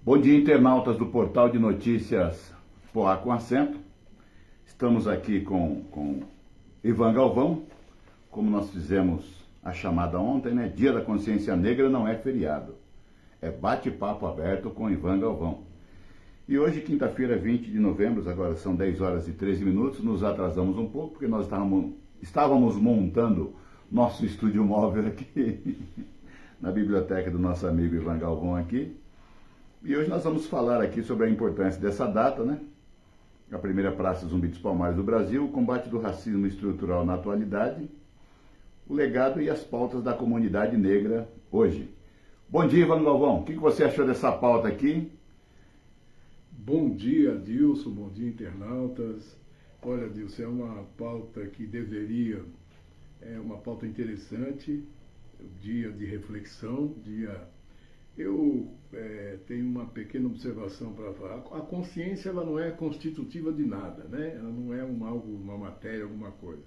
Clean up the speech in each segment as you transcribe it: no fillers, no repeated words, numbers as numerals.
Bom dia, internautas do portal de notícias Poá com Acento. Estamos aqui com Ivan Galvão, como nós fizemos a chamada ontem, né? Dia da Consciência Negra não é feriado, é bate-papo aberto com Ivan Galvão. E hoje, quinta-feira, 20 de novembro, agora são 10 horas e 13 minutos, nos atrasamos um pouco, porque nós estávamos montando nosso estúdio móvel aqui, na biblioteca do nosso amigo Ivan Galvão aqui. E hoje nós vamos falar aqui sobre a importância dessa data, né? A primeira Praça Zumbi dos Palmares do Brasil, o combate do racismo estrutural na atualidade, o legado e as pautas da comunidade negra hoje. Bom dia, Ivan Galvão. O que você achou dessa pauta aqui? Bom dia, Adilson. Bom dia, internautas. Olha, Adilson, é uma pauta que é uma pauta interessante, dia de reflexão, Eu tenho uma pequena observação para falar. A consciência, ela não é constitutiva de nada, né? Ela não é uma matéria, alguma coisa.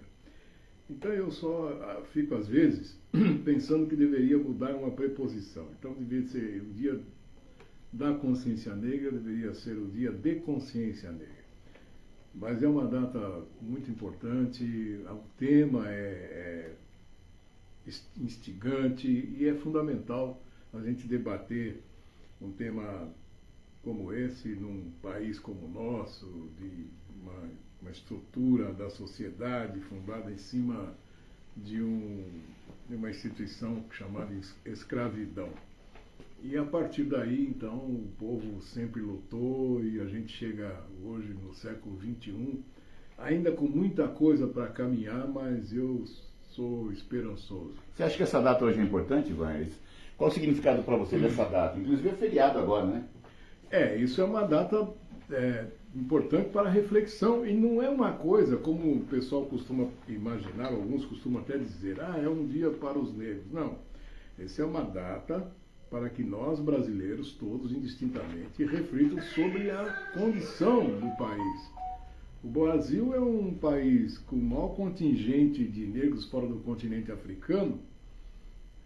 Então eu só fico, às vezes, pensando que deveria mudar uma preposição. Então deveria ser o dia da consciência negra, deveria ser o dia de consciência negra. Mas é uma data muito importante, o tema é instigante e é fundamental a gente debater um tema como esse num país como o nosso, de uma estrutura da sociedade fundada em cima de uma instituição chamada escravidão. E a partir daí, então, o povo sempre lutou e a gente chega hoje no século XXI, ainda com muita coisa para caminhar, mas eu sou esperançoso. Você acha que essa data hoje é importante, Ivan? Qual o significado para você dessa data? Inclusive é feriado agora, né? Isso é uma data importante para reflexão e não é uma coisa como o pessoal costuma imaginar, alguns costumam até dizer, é um dia para os negros. Não, essa é uma data para que nós brasileiros, todos indistintamente, reflitam sobre a condição do país. O Brasil é um país com o maior contingente de negros fora do continente africano,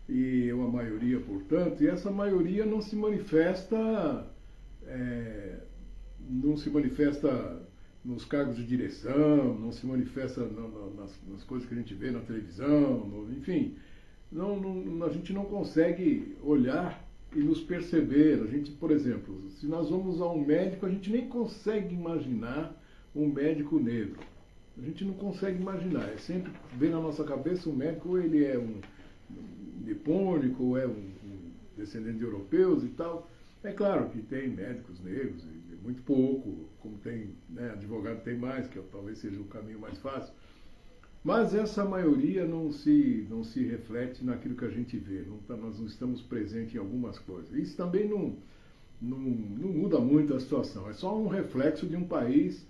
e uma maioria, portanto, e essa maioria não se manifesta nos cargos de direção, não se manifesta nas coisas que a gente vê na televisão, enfim, a gente não consegue olhar e nos perceber. A gente, por exemplo, se nós vamos a um médico, a gente nem consegue imaginar um médico negro. A gente não consegue imaginar, sempre vem na nossa cabeça um médico, ou ele é um nipônico, ou é um descendente de europeus e tal. É claro que tem médicos negros, muito pouco, como tem, né, advogado tem mais, que talvez seja o caminho mais fácil. Mas essa maioria não se reflete naquilo que a gente vê, nós não estamos presentes em algumas coisas. Isso também não muda muito a situação, é só um reflexo de um país,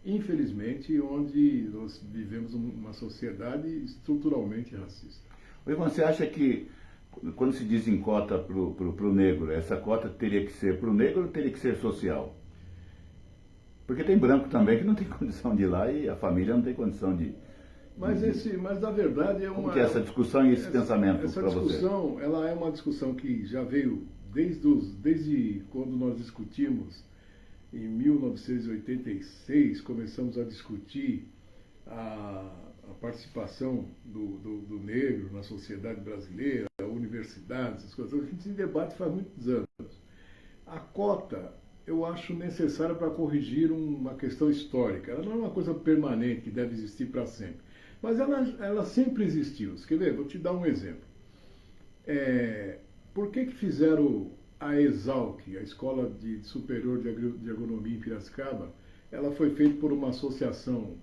infelizmente, onde nós vivemos uma sociedade estruturalmente racista. Ivan, você acha que quando se diz em cota para o negro, essa cota teria que ser para o negro ou teria que ser social? Porque tem branco também que não tem condição de ir lá e a família não tem condição de... Mas na verdade é uma... Como que é essa discussão e esse pensamento para você? Essa discussão, ela é uma discussão que já veio desde quando nós discutimos em 1986, começamos a discutir a participação do negro na sociedade brasileira, universidades, essas coisas. A gente se debate faz muitos anos. A cota eu acho necessária para corrigir uma questão histórica. Ela não é uma coisa permanente que deve existir para sempre. Mas ela sempre existiu. Você quer ver? Vou te dar um exemplo. Por que fizeram a ESALC, a Escola Superior de Agronomia em Piracicaba? Ela foi feita por uma associação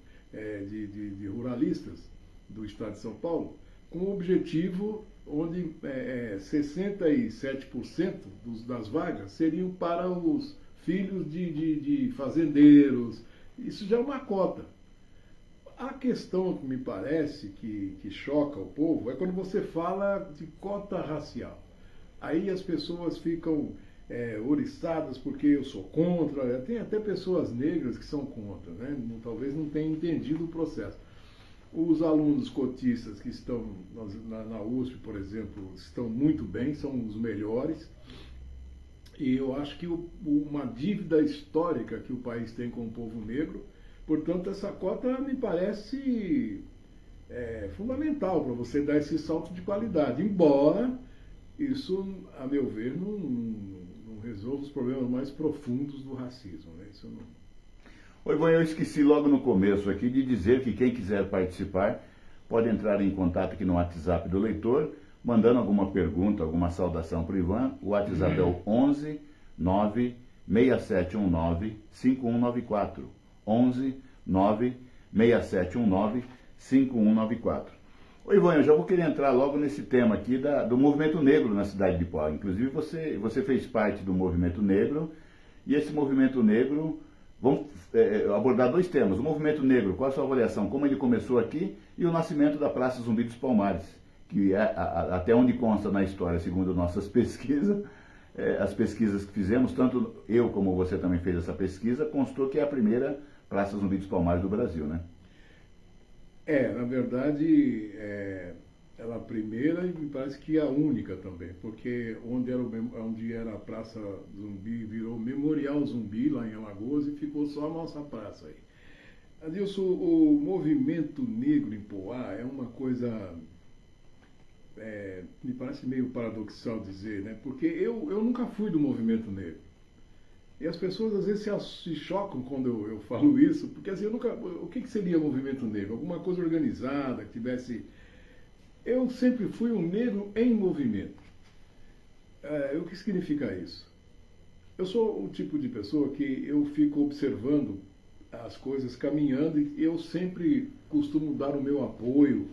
de ruralistas do estado de São Paulo, com o objetivo onde 67% das vagas seriam para os filhos de fazendeiros. Isso já é uma cota. A questão que me parece que choca o povo é quando você fala de cota racial. Aí as pessoas ficam oriçadas porque eu sou contra. Tem até pessoas negras que são contra, né? Talvez não tenham entendido o processo. Os alunos cotistas que estão na USP, por exemplo, estão muito bem, são os melhores. E eu acho que uma dívida histórica que o país tem com o povo negro, portanto, essa cota me parece fundamental para você dar esse salto de qualidade. Embora isso, a meu ver, não resolva os problemas mais profundos do racismo. Né? Isso não... Oi, Ivan, eu esqueci logo no começo aqui de dizer que quem quiser participar pode entrar em contato aqui no WhatsApp do leitor, mandando alguma pergunta, alguma saudação para o Ivan. O WhatsApp é o 11 9 6719 5194. 11 9 6719 5194. Oi, Ivan, eu já vou querer entrar logo nesse tema aqui do movimento negro na cidade de Poá. Inclusive, você fez parte do movimento negro, e esse movimento negro, vamos abordar dois temas. O movimento negro, qual a sua avaliação, como ele começou aqui, e o nascimento da Praça Zumbi dos Palmares, que é, até onde consta na história, segundo nossas pesquisas, as pesquisas que fizemos, tanto eu como você também fez essa pesquisa, constou que é a primeira Praça Zumbi dos Palmares do Brasil, né? Na verdade, ela a primeira e me parece que a única também, porque onde era a Praça Zumbi virou Memorial Zumbi, lá em Alagoas, e ficou só a nossa praça aí. Adilson, o movimento negro em Poá é uma coisa, me parece meio paradoxal dizer, né? Porque eu nunca fui do movimento negro. E as pessoas às vezes se chocam quando eu falo isso, porque assim, o que seria movimento negro? Alguma coisa organizada, que tivesse... Eu sempre fui um negro em movimento. O que significa isso? Eu sou o tipo de pessoa que eu fico observando as coisas caminhando e eu sempre costumo dar o meu apoio,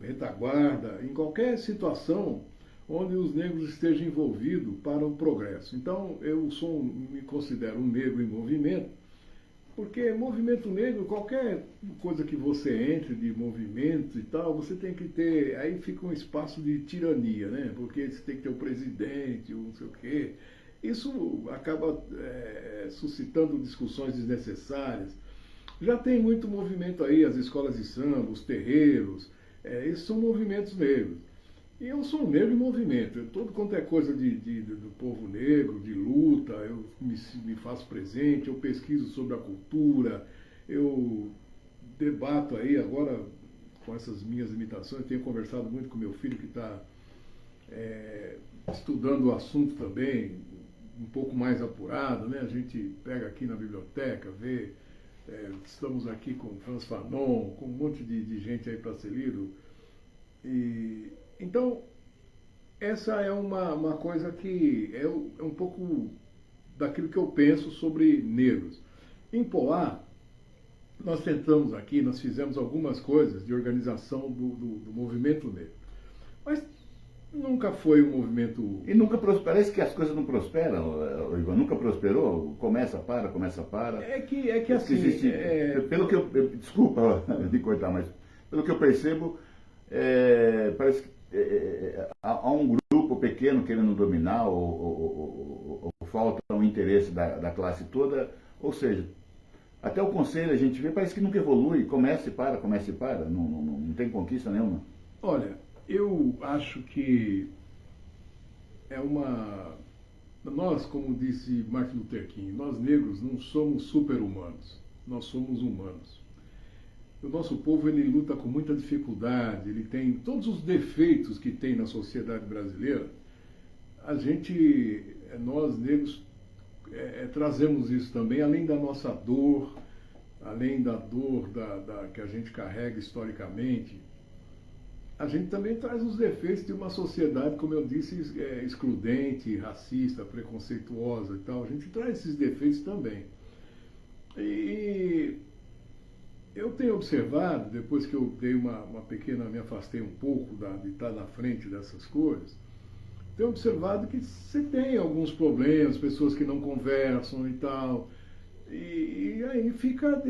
retaguarda, em qualquer situação onde os negros estejam envolvidos para o progresso. Então, me considero um negro em movimento, porque movimento negro, qualquer coisa que você entre de movimento e tal, você tem que ter, aí fica um espaço de tirania, né? Porque você tem que ter o presidente, o não sei o quê. Isso acaba suscitando discussões desnecessárias. Já tem muito movimento aí, as escolas de samba, os terreiros, esses são movimentos negros. E eu sou um negro em movimento. Tudo quanto é coisa do povo negro, de luta, eu me faço presente, eu pesquiso sobre a cultura, eu debato aí agora com essas minhas limitações, tenho conversado muito com meu filho que está estudando o assunto também, um pouco mais apurado, né? A gente pega aqui na biblioteca, vê, estamos aqui com Franz Fanon, com um monte de gente aí para ser lido. Então, essa é uma coisa que é um pouco daquilo que eu penso sobre negros. Em Poá, nós fizemos algumas coisas de organização do movimento negro. Mas nunca foi um movimento... E nunca parece que as coisas não prosperam, Ivan, nunca prosperou, começa, para. É que assim... Pelo que desculpa de cortar, mas pelo que eu percebo, parece que há um grupo pequeno querendo dominar, ou falta um interesse da classe toda, ou seja, até o conselho a gente vê, parece que nunca evolui, começa e para, não tem conquista nenhuma. Olha, eu acho que nós, como disse Martin Luther King, nós negros não somos super-humanos, nós somos humanos. O nosso povo, ele luta com muita dificuldade, ele tem todos os defeitos que tem na sociedade brasileira. Nós negros, trazemos isso também, além da nossa dor, além da dor que a gente carrega historicamente, a gente também traz os defeitos de uma sociedade, como eu disse, excludente, racista, preconceituosa e tal. A gente traz esses defeitos também. E eu tenho observado, depois que eu dei me afastei um pouco de estar na frente dessas coisas, tenho observado que você tem alguns problemas, pessoas que não conversam e tal, e aí fica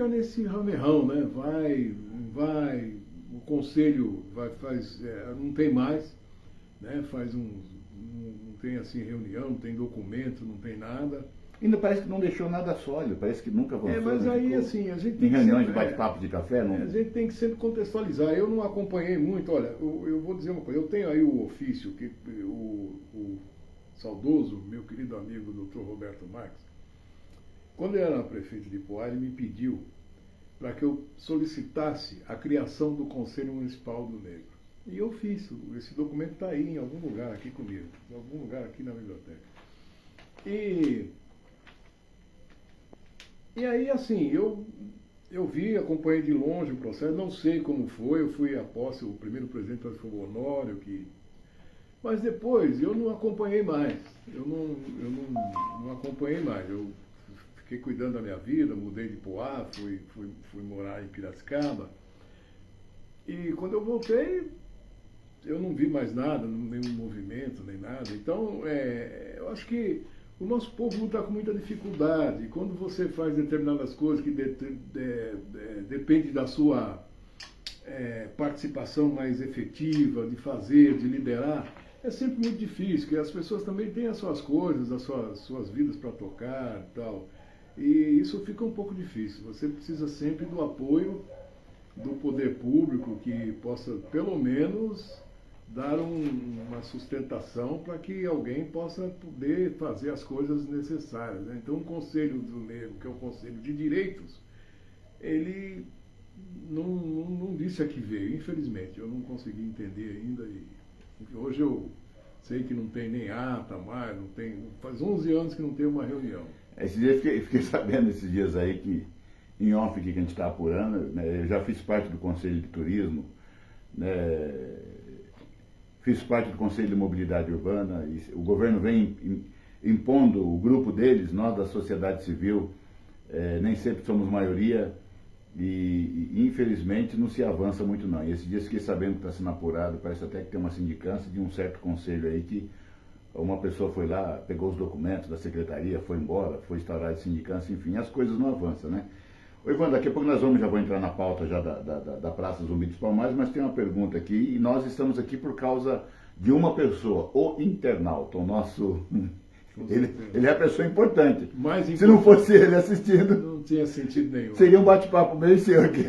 nesse ramerrão, né? Vai, o conselho não tem mais, né? Não tem assim reunião, não tem documento, não tem nada. Ainda parece que não deixou nada sólido, parece que nunca avançou. Mas aí, assim, a gente tem em reuniões de bate-papo de café, não... A gente tem que sempre contextualizar. Eu não acompanhei muito, olha, eu vou dizer uma coisa, eu tenho aí o ofício, saudoso, meu querido amigo Dr. Roberto Marques, quando ele era prefeito de Poá, ele me pediu para que eu solicitasse a criação do Conselho Municipal do Negro. E eu fiz, esse documento está aí em algum lugar aqui comigo, em algum lugar aqui na biblioteca. E aí, assim, eu vi, acompanhei de longe o processo, não sei como foi, eu fui a posse, o primeiro presidente foi o Honório, mas depois eu não acompanhei mais, eu não acompanhei mais, eu fiquei cuidando da minha vida, mudei de Poá, fui morar em Piracicaba, e quando eu voltei, eu não vi mais nada, nenhum movimento, nem nada, então eu acho que o nosso povo está com muita dificuldade. Quando você faz determinadas coisas que depende da sua participação mais efetiva, de fazer, de liderar, é sempre muito difícil, porque as pessoas também têm as suas coisas, as suas vidas para tocar e tal. E isso fica um pouco difícil. Você precisa sempre do apoio do poder público que possa, pelo menos, dar uma sustentação para que alguém possa poder fazer as coisas necessárias, né? Então, o Conselho do Negro, que é o Conselho de Direitos, ele não disse a que veio, infelizmente. Eu não consegui entender ainda. E hoje eu sei que não tem nem ata mais, não tem, faz 11 anos que não tem uma reunião. Esses dias fiquei sabendo esses dias aí que, em off que a gente está apurando, né, eu já fiz parte do Conselho de Turismo, né, fiz parte do Conselho de Mobilidade Urbana, e o governo vem impondo o grupo deles, nós da sociedade civil, nem sempre somos maioria, e infelizmente não se avança muito não. E esses dias fiquei sabendo que está sendo apurado, parece até que tem uma sindicância de um certo conselho aí que uma pessoa foi lá, pegou os documentos da secretaria, foi embora, foi instaurar a sindicância, enfim, as coisas não avançam, né? Ô Ivan, daqui a pouco nós já vou entrar na pauta já da Praça Zumbi dos Palmares, mas tem uma pergunta aqui, e nós estamos aqui por causa de uma pessoa, o internauta, o nosso... Ele é a pessoa importante. Se não fosse ele assistindo... Não tinha sentido nenhum. Seria um bate-papo meio seu aqui.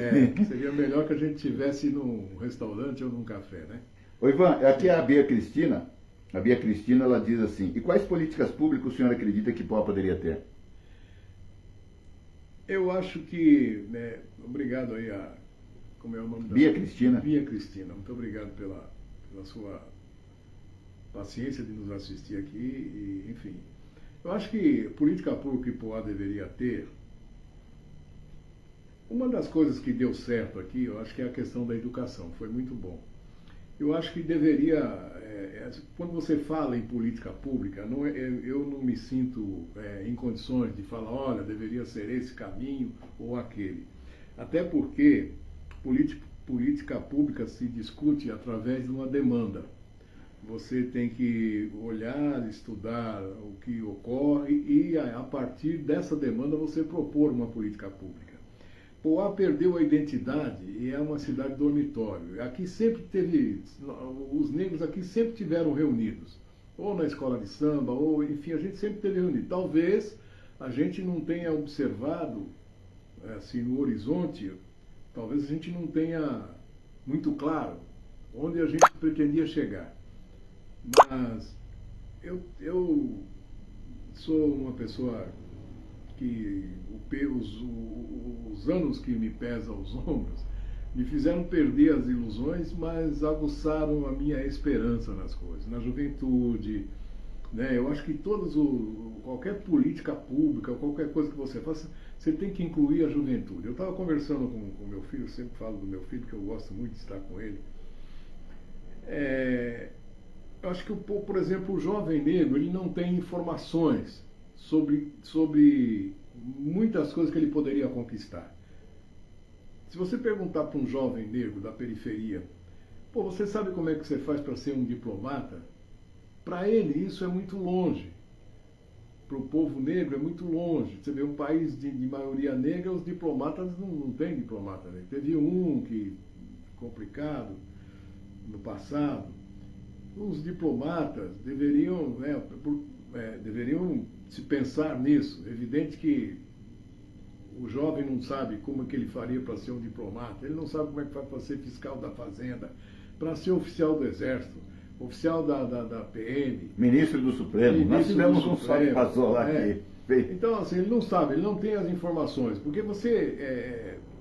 Seria melhor que a gente estivesse num restaurante ou num café, né? Ô Ivan, aqui é a Bia Cristina. A Bia Cristina, ela diz assim, e quais políticas públicas o senhor acredita que Poá poderia ter? Eu acho que, né, obrigado aí como é o nome da... Bia Cristina. Bia Cristina, muito obrigado pela sua paciência de nos assistir aqui, e, enfim. Eu acho que política pública que Poá deveria ter, uma das coisas que deu certo aqui, eu acho que é a questão da educação, foi muito bom. Eu acho que deveria, quando você fala em política pública, eu não me sinto em condições de falar, olha, deveria ser esse caminho ou aquele. Até porque política pública se discute através de uma demanda. Você tem que olhar, estudar o que ocorre e, a partir dessa demanda, você propor uma política pública. Poá perdeu a identidade e é uma cidade dormitório. Aqui sempre os negros aqui sempre tiveram reunidos, ou na escola de samba, ou enfim, a gente sempre teve reunido. Talvez a gente não tenha observado, assim, no horizonte, talvez a gente não tenha muito claro onde a gente pretendia chegar. Mas eu sou uma pessoa que os anos que me pesam aos ombros me fizeram perder as ilusões, mas aguçaram a minha esperança nas coisas, na juventude, né? Eu acho que qualquer política pública, qualquer coisa que você faça, você tem que incluir a juventude. Eu estava conversando com meu filho, eu sempre falo do meu filho, que eu gosto muito de estar com ele. Eu acho que, por exemplo, o jovem negro, ele não tem informações sobre muitas coisas que ele poderia conquistar. Se você perguntar para um jovem negro da periferia, você sabe como é que você faz para ser um diplomata? Para ele isso é muito longe. Para o povo negro é muito longe. Você vê um país de maioria negra, os diplomatas não tem diplomata negro. Teve um complicado no passado. Os diplomatas deveriam se pensar nisso. É evidente que o jovem não sabe como é que ele faria para ser um diplomata, ele não sabe como é que faz para ser fiscal da fazenda, para ser oficial do exército. oficial da PM. Ministro do Supremo. Nós tivemos um só que passou lá é. aqui. Então, assim, ele não sabe, ele não tem as informações. Porque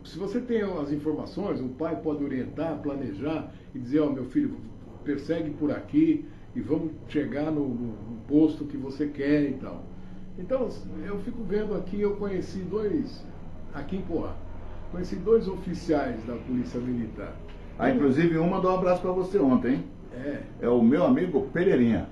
se você tem as informações, o pai pode orientar, planejar e dizer, ó, meu filho, persegue por aqui e vamos chegar no posto que você quer e tal. Então, eu fico vendo aqui, eu conheci aqui em Poá, conheci 2 oficiais da Polícia Militar. Inclusive um mandou um abraço para você ontem, hein? É o meu amigo Pereirinha.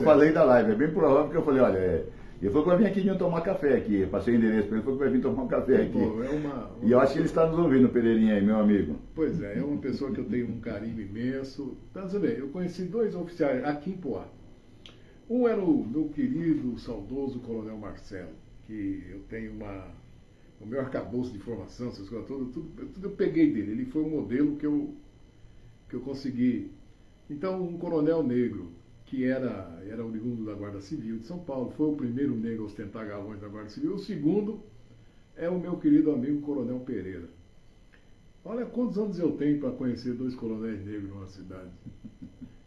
Falei da live, é bem provável que eu falei, olha, ele falou que vai vir aqui tomar café aqui. Eu passei o endereço para ele, falou que vai vir tomar um café aqui. Bom, e eu acho que ele está nos ouvindo, Pereirinha aí, meu amigo. Pois é uma pessoa que eu tenho um carinho imenso. Então, você vê, eu conheci 2 oficiais aqui em Poá. Um era o meu querido, saudoso Coronel Marcelo, que eu tenho o meu arcabouço de informação, essas coisas todas, tudo eu peguei dele. Ele foi um modelo que eu consegui. Então, um coronel negro, que era oriundo da Guarda Civil de São Paulo, foi o primeiro negro a ostentar galões da Guarda Civil. O segundo é o meu querido amigo Coronel Pereira. Olha quantos anos eu tenho para conhecer 2 coronéis negros numa cidade.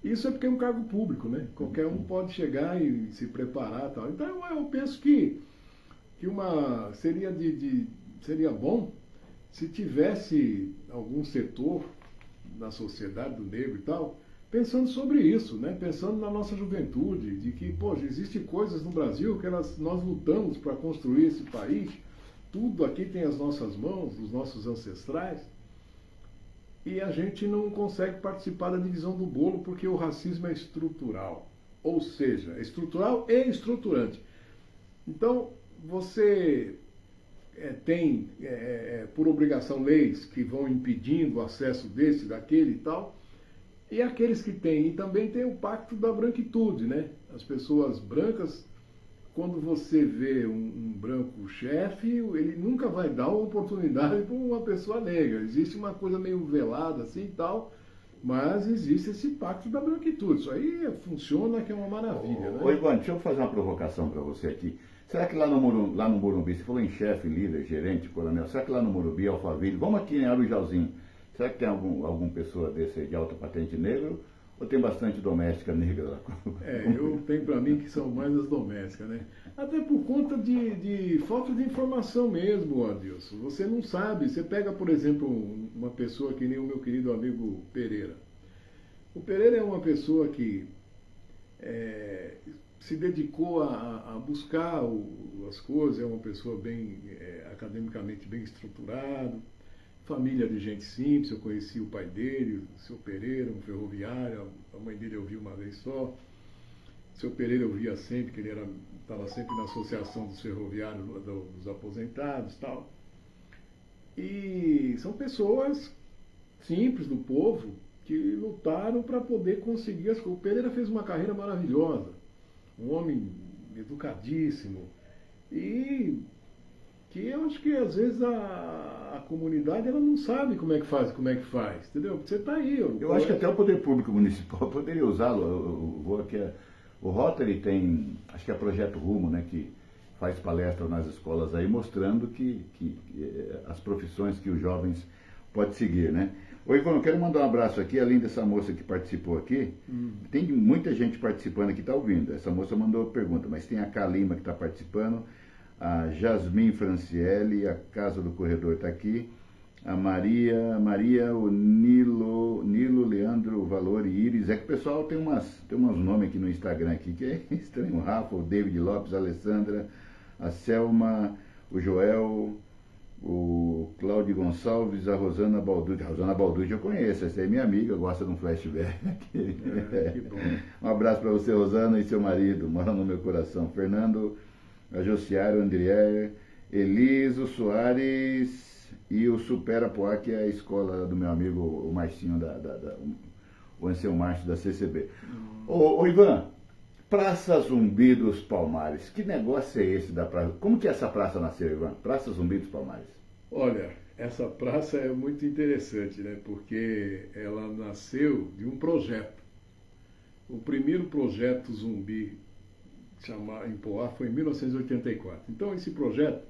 Isso é porque é um cargo público, né? Qualquer um pode chegar e se preparar e tal. Então eu penso que seria bom se tivesse algum setor na sociedade do negro e tal, pensando sobre isso, né? Pensando na nossa juventude, de que, existem coisas no Brasil que nós lutamos para construir esse país, tudo aqui tem as nossas mãos, os nossos ancestrais, e a gente não consegue participar da divisão do bolo porque o racismo é estrutural, ou seja, é estrutural e estruturante. Então, você tem, por obrigação, leis que vão impedindo o acesso desse, daquele e tal, e aqueles que têm, e também tem o pacto da branquitude, né? As pessoas brancas, quando você vê um branco chefe, ele nunca vai dar uma oportunidade para uma pessoa negra. Existe uma coisa meio velada assim e tal, mas existe esse pacto da branquitude. Isso aí funciona, que é uma maravilha, né? Ô Ivan, deixa eu fazer uma provocação para você aqui. Será que lá no Morumbi, você falou em chefe, líder, gerente, coronel, será que lá no Morumbi, Alphaville, vamos aqui em Arujauzinho, será que tem alguma pessoa desse aí de alta patente negro? Ou tem bastante doméstica negra lá? Eu tenho para mim que são mais as domésticas, né? Até por conta de falta de informação mesmo, Adilson. Você não sabe. Você pega, por exemplo, uma pessoa que nem o meu querido amigo Pereira. O Pereira é uma pessoa que se dedicou a buscar as coisas, é uma pessoa bem academicamente bem estruturado. Família de gente simples, eu conheci o pai dele, o seu Pereira, um ferroviário, a mãe dele eu vi uma vez só. O seu Pereira eu via sempre, que ele estava sempre na associação dos ferroviários, dos aposentados e tal. E são pessoas simples do povo que lutaram para poder conseguir as coisas. O Pereira fez uma carreira maravilhosa, um homem educadíssimo e que eu acho que às vezes a comunidade ela não sabe como é que faz, entendeu? Porque você está aí. Eu acho que até o poder público municipal poderia usá-lo. O Rotary tem, acho que é Projeto Rumo, né, que faz palestras nas escolas aí mostrando que as profissões que os jovens podem seguir, né? Ô Ivan, eu quero mandar um abraço aqui, além dessa moça que participou aqui, tem muita gente participando aqui, está ouvindo. Essa moça mandou pergunta, mas tem a Kalima que está participando, a Jasmine Franciele, a Casa do Corredor está aqui, a Maria, o Nilo, Leandro, Valor e Iris. É que o pessoal tem uns nomes aqui no Instagram aqui que é estranho. O Rafa, o David Lopes, a Alessandra, a Selma, o Joel, o Cláudio Gonçalves, a Rosana Balducci. A Rosana Balducci eu conheço, essa é minha amiga, gosta de um flashback. Que bom. Um abraço para você, Rosana, e seu marido, mora no meu coração. Fernando, a Josiário, Andrié, Eliso Soares e o Supera Poá, que é a escola do meu amigo, o Marcinho, o Ansel Márcio da CCB. Ô Ivan, Praça Zumbi dos Palmares, que negócio é esse da praça? Como que essa praça nasceu, Ivan? Praça Zumbi dos Palmares. Olha, essa praça é muito interessante, né? Porque ela nasceu de um projeto. O primeiro projeto Zumbi em Poá foi em 1984. Então esse projeto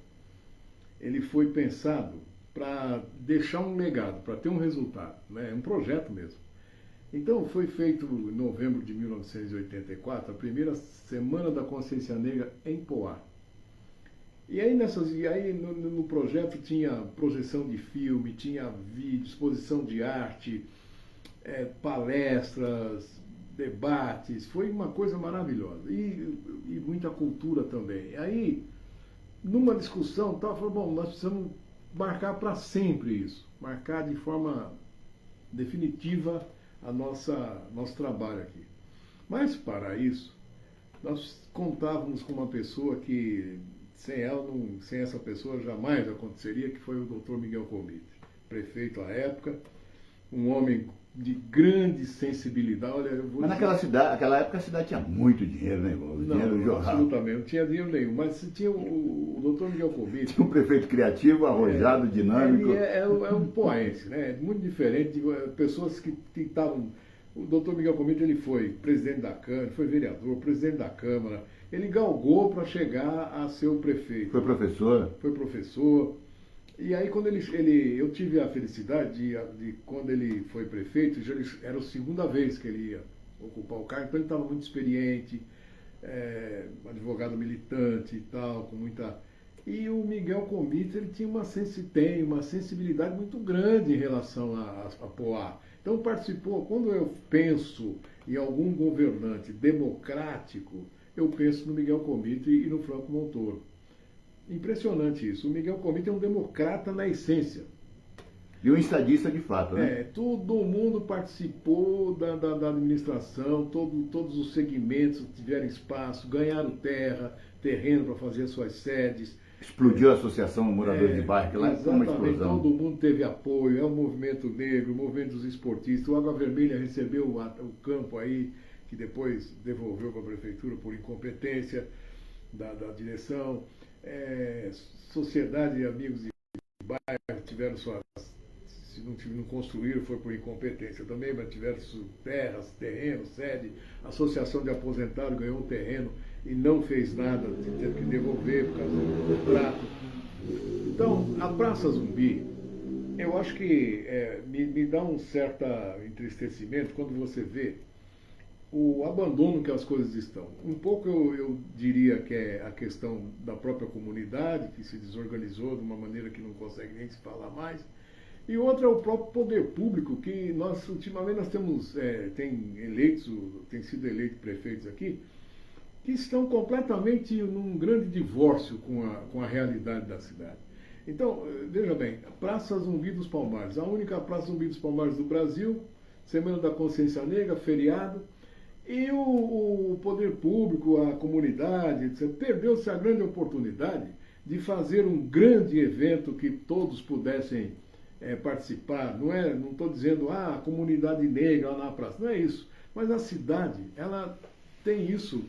ele foi pensado para deixar um legado, para ter um resultado, né? É um projeto mesmo. Então, foi feito em novembro de 1984, a primeira Semana da Consciência Negra em Poá. E aí, no projeto tinha projeção de filme, tinha vídeo, exposição de arte, palestras, debates, foi uma coisa maravilhosa. E muita cultura também. Aí, numa discussão, falou, bom, nós precisamos marcar para sempre isso, marcar de forma definitiva nosso trabalho aqui. Mas, para isso, nós contávamos com uma pessoa que, sem essa pessoa, jamais aconteceria, que foi o Dr. Miguel Comite, prefeito à época, um homem de grande sensibilidade. Olha, mas naquela época a cidade tinha muito dinheiro, né, irmão? Não, absolutamente, não tinha dinheiro nenhum, mas tinha o Dr. Miguel Comite. Tinha um prefeito criativo, arrojado, dinâmico. É um poense, né? Muito diferente de pessoas que estavam. O Dr. Miguel Comite, ele foi presidente da Câmara, foi vereador, presidente da Câmara, ele galgou para chegar a ser o prefeito. Foi professor? Foi professor. E aí, quando eu tive a felicidade de quando ele foi prefeito, já era a segunda vez que ele ia ocupar o cargo, então ele estava muito experiente, advogado militante e tal, com muita... E o Miguel Comite, ele tinha uma sensibilidade muito grande em relação a Poá. Então participou, quando eu penso em algum governante democrático, eu penso no Miguel Comite e no Franco Montoro. Impressionante isso. O Miguel Comite é um democrata na essência. E um estadista de fato, né? Todo mundo participou da administração, todos os segmentos tiveram espaço, ganharam terreno para fazer suas sedes. Explodiu a Associação Moradores de Bairro, que lá foi uma explosão. Todo mundo teve apoio, é o movimento negro, o movimento dos esportistas. O Água Vermelha recebeu o campo aí, que depois devolveu para a prefeitura por incompetência da direção. Sociedade e amigos de bairro tiveram suas... Se não construíram, foi por incompetência também, mas tiveram terras, terrenos, sede. A Associação de Aposentados ganhou um terreno e não fez nada, teve que devolver por causa do contrato. Então, a Praça Zumbi, eu acho que me dá um certo entristecimento quando você vê o abandono que as coisas estão. Um pouco eu diria que é a questão da própria comunidade, que se desorganizou de uma maneira que não consegue nem se falar mais. E outra é o próprio poder público, que ultimamente nós temos, tem sido eleitos prefeitos aqui, que estão completamente num grande divórcio com a realidade da cidade. Então, veja bem, Praça Zumbi dos Palmares, a única Praça Zumbi dos Palmares do Brasil, Semana da Consciência Negra, feriado, e o poder público, a comunidade, etc., perdeu-se a grande oportunidade de fazer um grande evento que todos pudessem participar. Não estou dizendo, a comunidade negra lá na praça, não é isso. Mas a cidade, ela tem isso.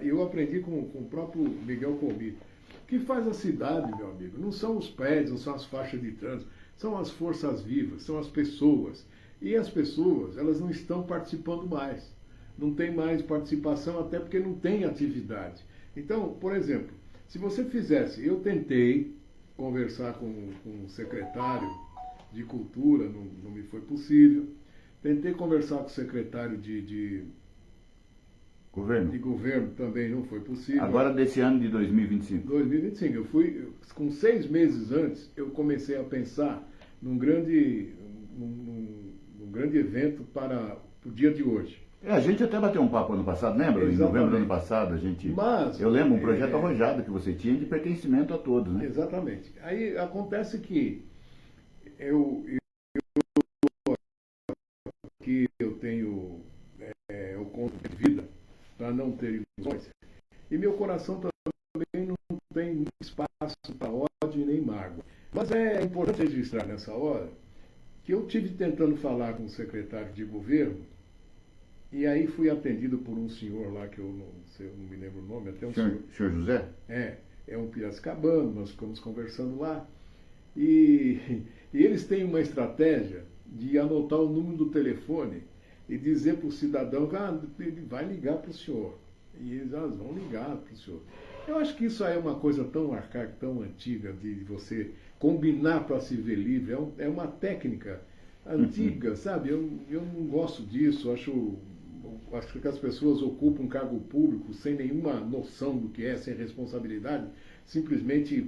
Eu aprendi com o próprio Miguel Comite. O que faz a cidade, meu amigo, não são os prédios, não são as faixas de trânsito, são as forças vivas, são as pessoas. E as pessoas, elas não estão participando mais. Não tem mais participação, até porque não tem atividade. Então, por exemplo, se você fizesse... Eu tentei conversar com o secretário de Cultura, não me foi possível. Tentei conversar com o secretário de Governo, também não foi possível. Agora desse ano de 2025. 2025. Eu fui, com 6 meses antes, eu comecei a pensar num grande evento para o dia de hoje. A gente até bateu um papo ano passado, lembra? Exatamente. Em novembro do ano passado, eu lembro um projeto arrojado que você tinha de pertencimento a todos, né? Exatamente. Aí acontece que eu tenho o conto de vida para não ter ilusões, e meu coração também não tem espaço para ódio nem mágoa. Mas é importante registrar nessa hora que eu tive tentando falar com o secretário de governo, e aí fui atendido por um senhor lá, que eu não me lembro o nome, até um senhor... Senhor José? É um piracicabano, nós ficamos conversando lá, e eles têm uma estratégia de anotar o número do telefone e dizer para o cidadão que ele vai ligar para o senhor. E eles vão ligar para o senhor. Eu acho que isso aí é uma coisa tão arcaica, tão antiga, de você combinar para se ver livre. É uma técnica antiga, sabe? Eu não gosto disso, acho que as pessoas ocupam um cargo público sem nenhuma noção do que é, sem responsabilidade, simplesmente,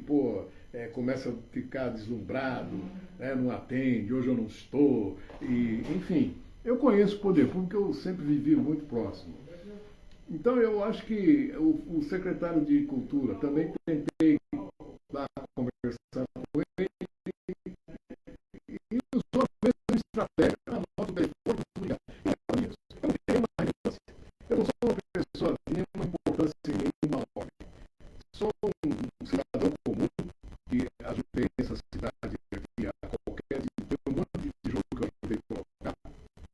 começa a ficar deslumbrado, né? Não atende, hoje eu não estou, enfim. Eu conheço o poder público, eu sempre vivi muito próximo. Então eu acho que o secretário de Cultura, também tentei lá conversar com ele, e usou a mesma estratégia. Anota o telefone, ligar. Eu não tenho uma relevância. Eu não sou uma pessoa de nenhuma importância em nenhuma ordem. Sou um cidadão comum que ajudei essa cidade aqui a qualquer dia. Tem um monte de tijolo que eu ajudei a colocar,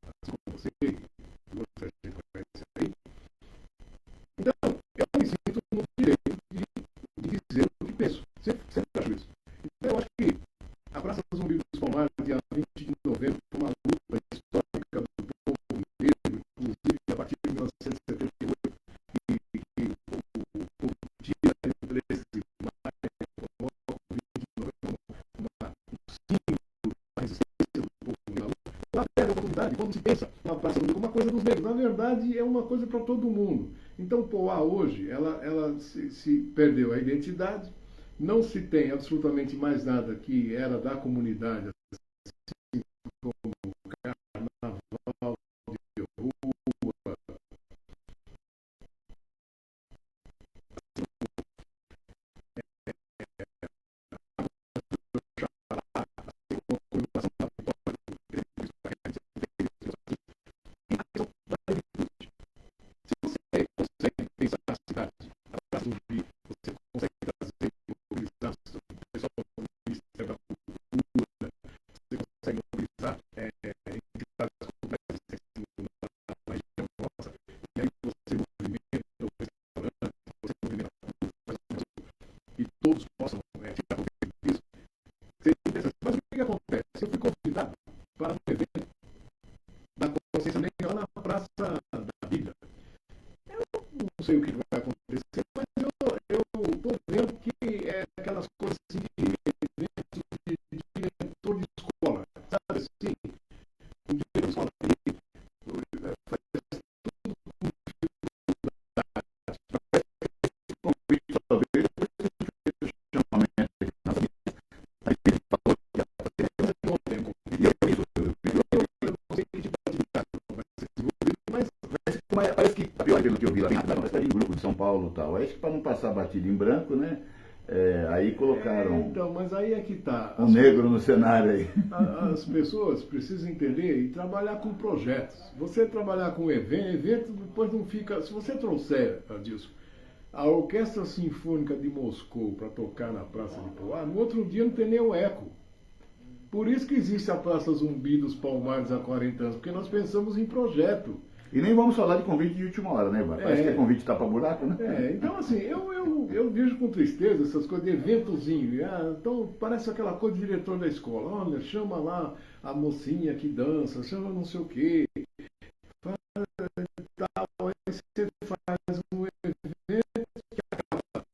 assim como você, e outra gente conhece aí. Então, eu me sinto no direito de dizer o que penso. Sempre acho isso. Então, eu acho que a Praça Zumbi dos Palmares, dia 20 de novembro, foi uma luta histórica do povo negro, inclusive a partir de 1978, que o povo tinha interesse mais, coloca o 20 de novembro um símbolo da resistência do povo negro. Lá pega a oportunidade, quando se pensa na Praça Zumbi como uma coisa dos negros, na verdade é uma coisa para todo mundo. Então, Poá hoje, ela se perdeu a identidade, não se tem absolutamente mais nada que era da comunidade, assim como carnaval de rua, se você consegue pensar na cidade, a Praça do Rio, você consegue trazer mobilização do pessoal do Ministério da Cultura, você consegue mobilizar entidades culturais na região nossa, e aí você movimenta o restaurante, você movimenta e todos possam tirar proveito disso. Você pensa assim, mas o que acontece? Se eu fui convidado para um evento da consciência negra lá na Praça da Bíblia, não sei o que vai acontecer, mas eu estou vendo que é aquelas coisas assim de eventos de diretor de escola, sabe assim? Um diretor de escola faz tudo com Convite, talvez, chamamento aqui na vida. Aí ele falou que ia fazer, e eu não sei que tipo de atividade vai ser desenvolvido, mas parece que, pelo que eu vi lá, nós está em grupo de São Paulo e tal. Acho que para não passar batido em branco, né? Aí colocaram então, mas aí é que está. um negro no cenário aí. As pessoas precisam entender e trabalhar com projetos. Você trabalhar com evento depois não fica. Se você trouxer, Adilson, a Orquestra Sinfônica de Moscou para tocar na Praça de Poá, no outro dia não tem nem o eco. Por isso que existe a Praça Zumbi dos Palmares há 40 anos, porque nós pensamos em projeto. E nem vamos falar de convite de última hora, né, Ivan? Parece que convite tá para buraco, né? Então, assim, eu vejo com tristeza essas coisas de eventozinho. Então, parece aquela coisa de diretor da escola. Olha, chama lá a mocinha que dança, chama não sei o quê. Faz, tal, aí você faz um evento que acaba.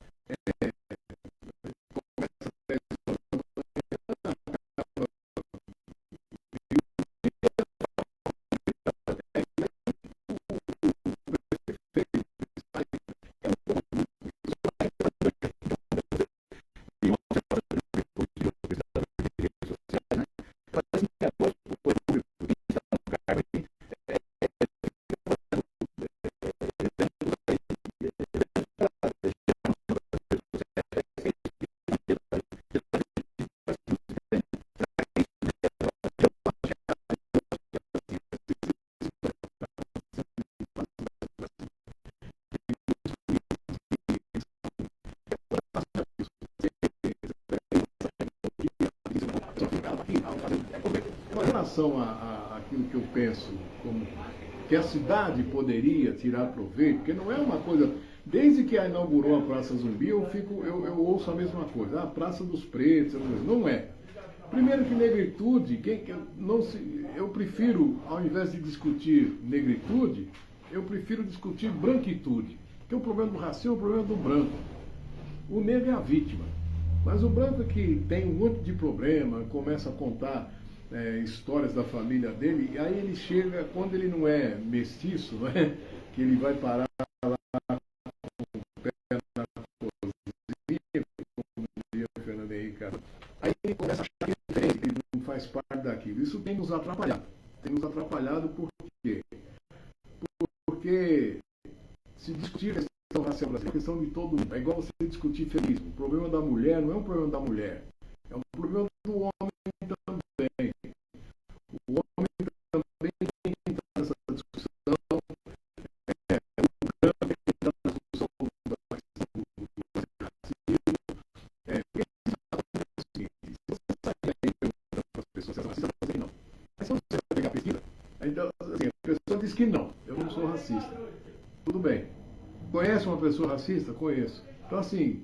Com relação àquilo que eu penso como que a cidade poderia tirar proveito, porque não é uma coisa. Desde que a inaugurou a Praça Zumbi, eu ouço a mesma coisa. A Praça dos Pretos, não é. Primeiro que negritude, eu prefiro, ao invés de discutir negritude, eu prefiro discutir branquitude. Porque o problema do racismo é o problema do branco. O negro é a vítima. Mas o branco que tem um monte de problema, começa a contar histórias da família dele, e aí ele chega, quando ele não é mestiço, não é? Que ele vai parar lá com o pé na cozinha, como dizia o Fernando Henrique. Aí ele começa a achar que é diferente, que ele não faz parte daquilo. Isso tem nos atrapalhado. Tem nos atrapalhado por quê? Porque se discutir a questão racial brasileira é uma questão de todo mundo. É igual você discutir feminismo. O problema da mulher não é um problema da mulher. É um problema do homem também. O homem também tem que entrar nessa discussão. O branco tem que entrar na discussão da questão do racismo. Porque é o seguinte, se você sair aí perguntando para as pessoas se elas são racistas, não. Mas se você pegar a pesquisa, então, assim, a pessoa diz que não, eu não sou racista. Tudo bem. Conhece uma pessoa racista? Conheço. Então, assim,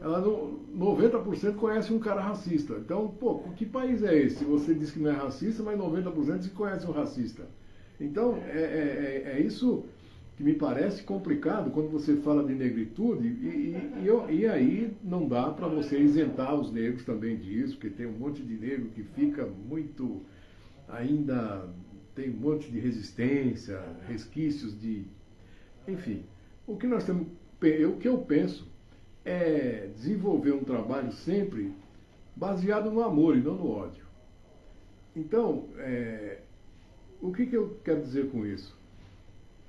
ela 90% conhece um cara racista. Então, pô, que país é esse? Você diz que não é racista, mas 90% se conhece um racista. Então, é isso que me parece complicado quando você fala de negritude, e aí não dá para você isentar os negros também disso, porque tem um monte de negro que fica muito, ainda tem um monte de resistência, resquícios de... Enfim, o que nós temos, o que eu penso é desenvolver um trabalho sempre baseado no amor e não no ódio. Então, o que eu quero dizer com isso?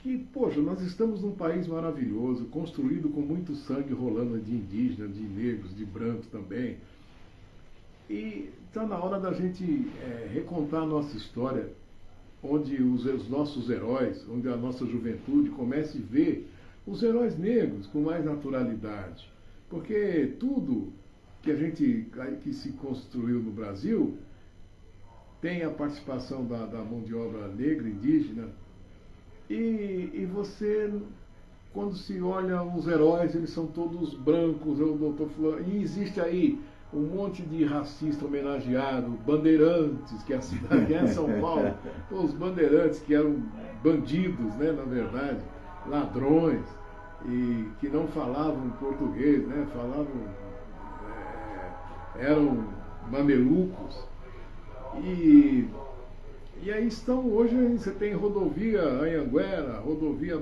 Que, poxa, nós estamos num país maravilhoso, construído com muito sangue rolando de indígenas, de negros, de brancos também. E está na hora da gente recontar a nossa história, onde os nossos heróis, onde a nossa juventude comece a ver os heróis negros com mais naturalidade. Porque tudo que se construiu no Brasil tem a participação da mão de obra negra, indígena, e você, quando se olha os heróis, eles são todos brancos, eu não estou falando, e existe aí um monte de racista homenageado, Bandeirantes, que é a cidade é São Paulo, os Bandeirantes que eram bandidos, né, na verdade, ladrões, e que não falavam português, né, eram mamelucos. E aí estão, hoje você tem rodovia Anhanguera, rodovia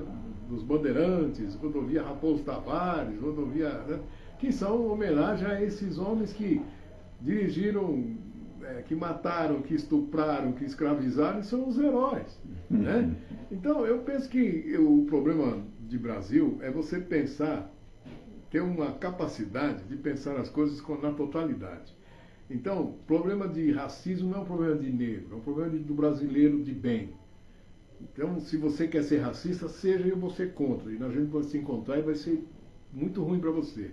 dos Bandeirantes, rodovia Raposo Tavares, rodovia, né, que são homenagem a esses homens que dirigiram, que mataram, que estupraram, que escravizaram, e são os heróis. Né? Então, eu penso que o problema de Brasil é você pensar, ter uma capacidade de pensar as coisas na totalidade. Então, o problema de racismo não é um problema de negro, é um problema do brasileiro de bem. Então, se você quer ser racista, seja e você contra. E a gente vai se encontrar e vai ser muito ruim para você.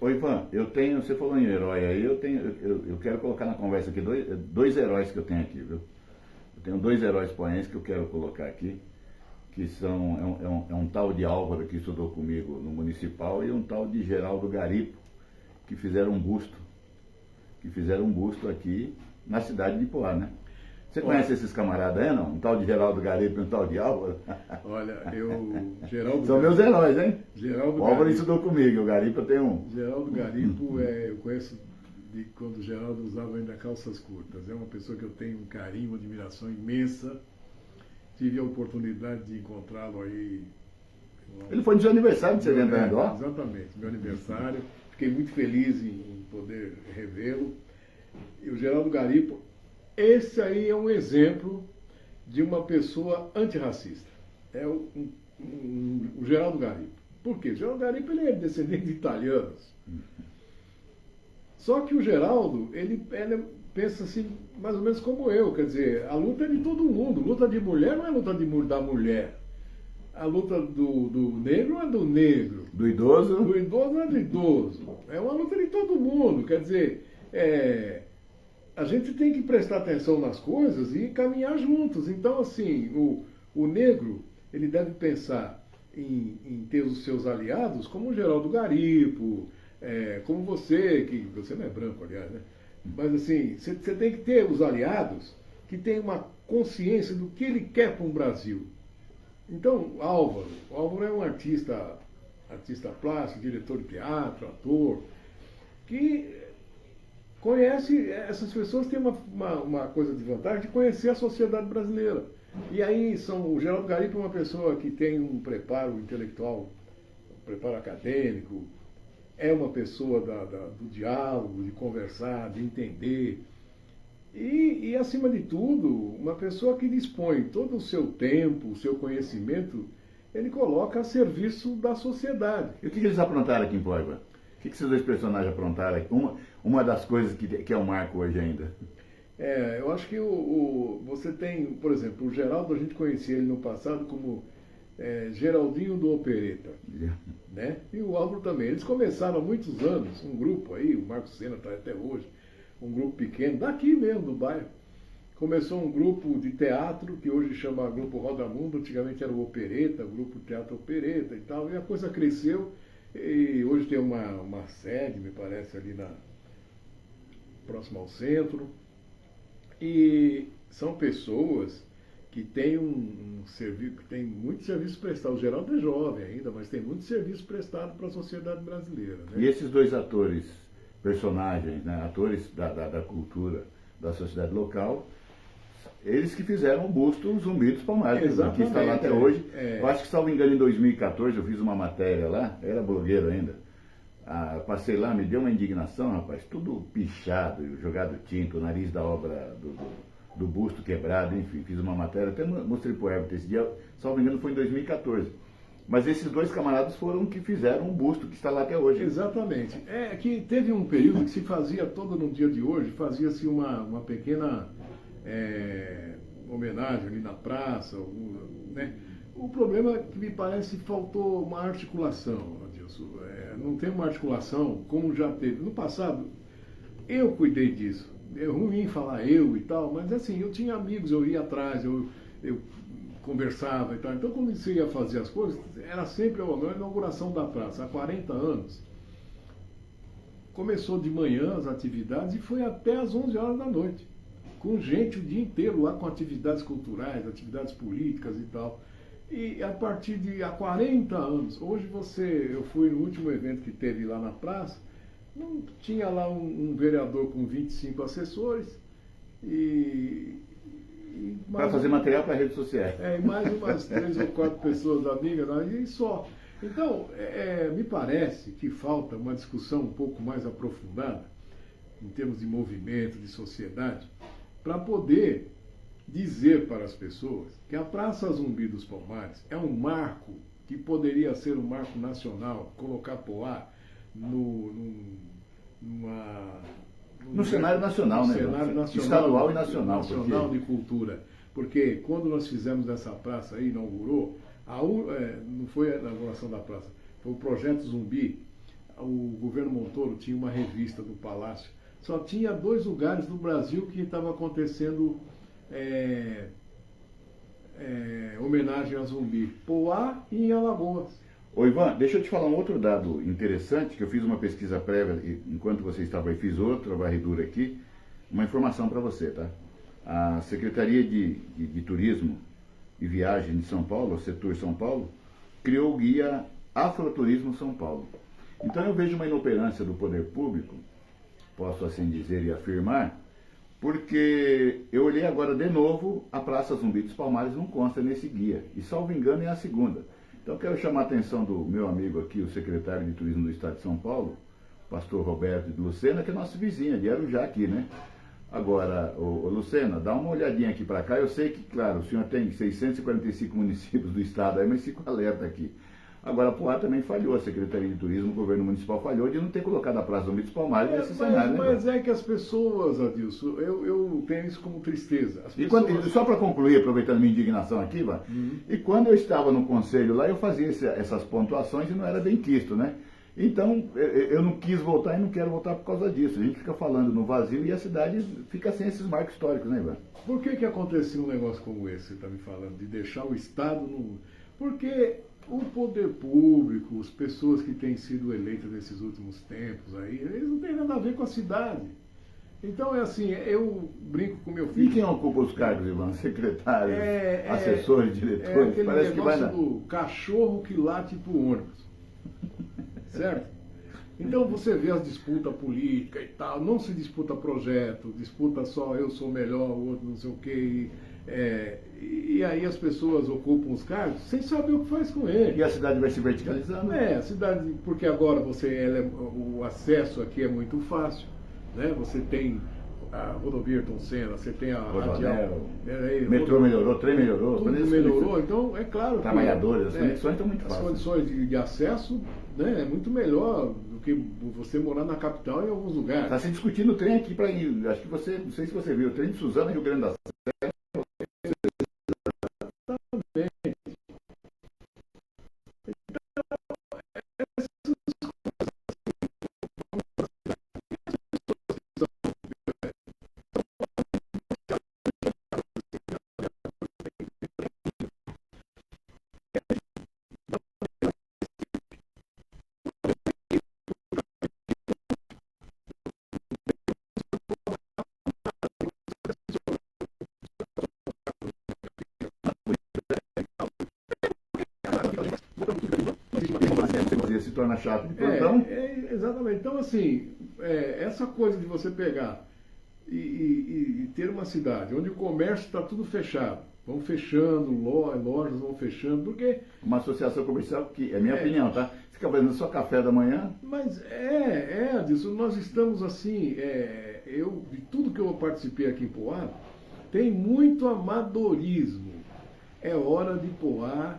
Ô Ivan, você falou em herói aí, eu quero colocar na conversa aqui dois heróis que eu tenho aqui, viu? Eu tenho dois heróis poenses que eu quero colocar aqui, que são, um tal de Álvaro que estudou comigo no Municipal e um tal de Geraldo Garipo, que fizeram um busto aqui na cidade de Poá, né? Você conhece esses camaradas aí, não? Um tal de Geraldo Garipo e um tal de Álvaro? Olha, São meus heróis, hein? Geraldo o Álvaro estudou comigo, o Garipo eu tenho um. Geraldo Garipo, eu conheço de quando o Geraldo usava ainda calças curtas. É uma pessoa que eu tenho um carinho, uma admiração imensa. Tive a oportunidade de encontrá-lo aí. Ele foi no seu aniversário de 70 anos, ó. Exatamente, meu aniversário. Fiquei muito feliz em poder revê-lo. E o Geraldo Garipo, esse aí é um exemplo de uma pessoa antirracista. É o Geraldo Garipo. Por quê? O Geraldo Garipo ele é descendente de italianos. Só que o Geraldo, ele pensa assim, mais ou menos como eu. Quer dizer, a luta é de todo mundo. Luta de mulher não é luta da mulher. A luta do negro é do negro. Do idoso? Do idoso é do idoso. É uma luta de todo mundo. Quer dizer, a gente tem que prestar atenção nas coisas e caminhar juntos. Então, assim, o negro, ele deve pensar em ter os seus aliados, como o Geraldo Garipo, como você, que você não é branco, aliás, né? Mas, assim, você tem que ter os aliados que têm uma consciência do que ele quer para um Brasil. Então, o Álvaro é um artista plástico, diretor de teatro, ator, que conhece, essas pessoas têm uma coisa de vantagem de conhecer a sociedade brasileira. E aí o Geraldo Garipo é uma pessoa que tem um preparo intelectual, um preparo acadêmico, é uma pessoa do diálogo, de conversar, de entender. E, acima de tudo, uma pessoa que dispõe todo o seu tempo, o seu conhecimento, ele coloca a serviço da sociedade. E o que eles aprontaram aqui em Poiba? O que esses dois personagens aprontaram aqui? Uma das coisas que é o marco hoje ainda. Eu acho que você tem, por exemplo, o Geraldo, a gente conhecia ele no passado como Geraldinho do Opereta, né? E o Álvaro também. Eles começaram há muitos anos, um grupo aí, o Marcos Sena está até hoje, um grupo pequeno, daqui mesmo, do bairro. Começou um grupo de teatro, que hoje chama Grupo Roda Mundo, antigamente era o Opereta, o Grupo Teatro Opereta e tal, e a coisa cresceu, e hoje tem uma sede, me parece, ali próximo ao centro, e são pessoas que têm serviço, que tem muito serviço prestado. O Geraldo é jovem ainda, mas tem muito serviço prestado para a sociedade brasileira. Né? E esses dois atores, personagens, né, atores da cultura da sociedade local, eles que fizeram o busto Zumbi dos Palmares, que está lá até hoje. Eu acho que, salvo engano, em 2014 eu fiz uma matéria lá, eu era blogueiro ainda. Passei lá, me deu uma indignação, rapaz, tudo pichado, jogado tinta, o nariz da obra do busto quebrado, enfim, fiz uma matéria, até mostrei pro Everton esse dia, salvo engano foi em 2014. Mas esses dois camaradas foram que fizeram um busto que está lá até hoje. Exatamente. É que teve um período que se fazia, todo no dia de hoje, fazia-se uma pequena homenagem ali na praça, né? O problema é que me parece que faltou uma articulação, Adilson. Não tem uma articulação como já teve. No passado, eu cuidei disso. É ruim falar eu e tal, mas assim, eu tinha amigos, eu ia atrás, eu conversava e tal. Então, quando você ia fazer as coisas, era sempre a inauguração da praça, há 40 anos. Começou de manhã as atividades e foi até às 11 horas da noite, com gente o dia inteiro lá, com atividades culturais, atividades políticas e tal. E a partir há 40 anos, hoje eu fui no último evento que teve lá na praça, não tinha lá um vereador com 25 assessores para fazer material para redes sociais. E mais umas 3 ou 4 pessoas amigas, e só. Então, me parece que falta uma discussão um pouco mais aprofundada, em termos de movimento, de sociedade, para poder dizer para as pessoas que a Praça Zumbi dos Palmares é um marco que poderia ser um marco nacional, colocar Poá no cenário nacional, né? Cenário nacional, estadual e nacional. Nacional de cultura. Porque quando nós fizemos essa praça aí, inaugurou, não foi a inauguração da praça, foi o Projeto Zumbi. O governo Montoro tinha uma revista do Palácio. Só tinha 2 lugares no Brasil que estava acontecendo homenagem a Zumbi: Poá e em Alagoas. Ô Ivan, deixa eu te falar um outro dado interessante, que eu fiz uma pesquisa prévia, enquanto você estava aí, fiz outra varredura aqui, uma informação para você, tá? A Secretaria de Turismo e Viagem de São Paulo, o Setor São Paulo, criou o guia Afroturismo São Paulo. Então eu vejo uma inoperância do poder público, posso assim dizer e afirmar, porque eu olhei agora de novo, a Praça Zumbi dos Palmares não consta nesse guia, e salvo engano é a segunda. Então, quero chamar a atenção do meu amigo aqui, o secretário de Turismo do Estado de São Paulo, pastor Roberto de Lucena, que é nosso vizinho, de Arujá aqui, né? Agora, ô Lucena, dá uma olhadinha aqui para cá. Eu sei que, claro, o senhor tem 645 municípios do Estado aí, mas fico alerta aqui. Agora, Poá também falhou, a Secretaria de Turismo, o governo municipal falhou de não ter colocado a Praça Zumbi dos Palmares nesse cenário. Mas é que as pessoas, Adilson, eu tenho isso como tristeza. Só para concluir, aproveitando minha indignação aqui, Ivan, e quando eu estava no conselho lá, eu fazia essas pontuações e não era bem quisto, né? Então, eu não quis voltar e não quero voltar por causa disso. A gente fica falando no vazio e a cidade fica sem esses marcos históricos, né, Ivan? Por que aconteceu um negócio como esse, você está me falando, de deixar o Estado no... Porque o poder público, as pessoas que têm sido eleitas nesses últimos tempos aí, eles não têm nada a ver com a cidade. Então é assim, eu brinco com meu filho. E quem ocupa os cargos, Ivan? Secretários, assessores, diretores? Parece que vai do cachorro que late pro ônibus. Certo? Então você vê as disputas políticas e tal, não se disputa projeto, disputa só eu sou melhor, o outro não sei o quê. E aí as pessoas ocupam os cargos sem saber o que faz com ele. E a cidade vai se verticalizando? A cidade, porque agora o acesso aqui é muito fácil, né? Você tem a rodovia Ayrton Senna, você tem a radial. Metrô melhorou, trem melhorou. Tudo melhorou, então é claro. Trabalhadores, as condições estão muito fáceis. As condições de acesso, né, é muito melhor do que você morar na capital em alguns lugares. Está se discutindo o trem aqui para ir. Acho que você, não sei se você viu, o trem de Suzano, Rio Grande da Serra. Se torna chato de plantão. Exatamente. Então, assim, essa coisa de você pegar e ter uma cidade onde o comércio está tudo fechado, vão fechando, lojas vão fechando, porque... Uma associação comercial, que é minha opinião, tá? Você fica fazendo só café da manhã. Mas disso, nós estamos assim, de tudo que eu participei aqui em Poá, tem muito amadorismo. É hora de Poá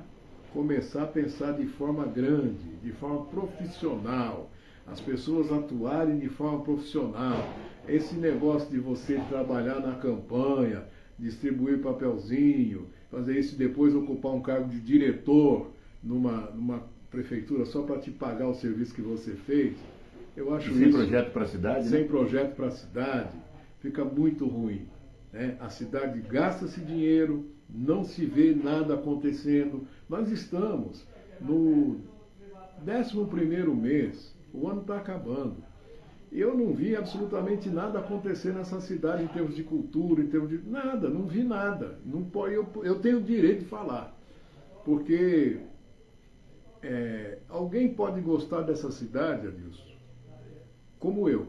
começar a pensar de forma grande, de forma profissional, as pessoas atuarem de forma profissional. Esse negócio de você trabalhar na campanha, distribuir papelzinho, fazer isso e depois ocupar um cargo de diretor numa prefeitura só para te pagar o serviço que você fez, eu acho isso... Sem projeto para a cidade? Sem projeto para a cidade, fica muito ruim. Né? A cidade gasta-se dinheiro, não se vê nada acontecendo. Nós estamos no 11º mês, o ano está acabando. Eu não vi absolutamente nada acontecer nessa cidade em termos de cultura, em termos de... Nada, não vi nada. Eu tenho o direito de falar, porque alguém pode gostar dessa cidade, Adilson, como eu.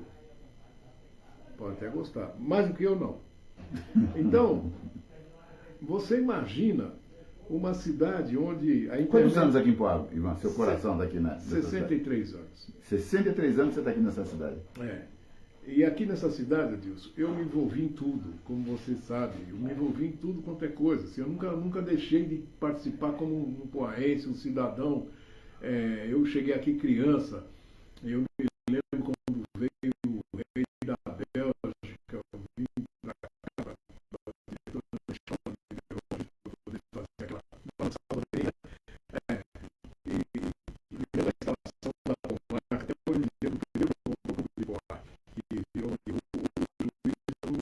Pode até gostar, mais do que eu não. Então, você imagina uma cidade onde a internet... Quantos anos aqui em Poá, Ivan? Seu coração está aqui na... 63 anos. 63 anos você está aqui nessa cidade. E aqui nessa cidade, Adilson, eu me envolvi em tudo, como você sabe. Eu me envolvi em tudo quanto é coisa. Assim, eu nunca deixei de participar como um poaense, um cidadão. Eu cheguei aqui criança, eu me lembro quando veio o rei da Bélgica, eu vim para cá, para poder fazer aquela balançadoria. E pela instalação da Pomar, até hoje em dia, do primeiro povo de Poá, que virou o juiz, eu não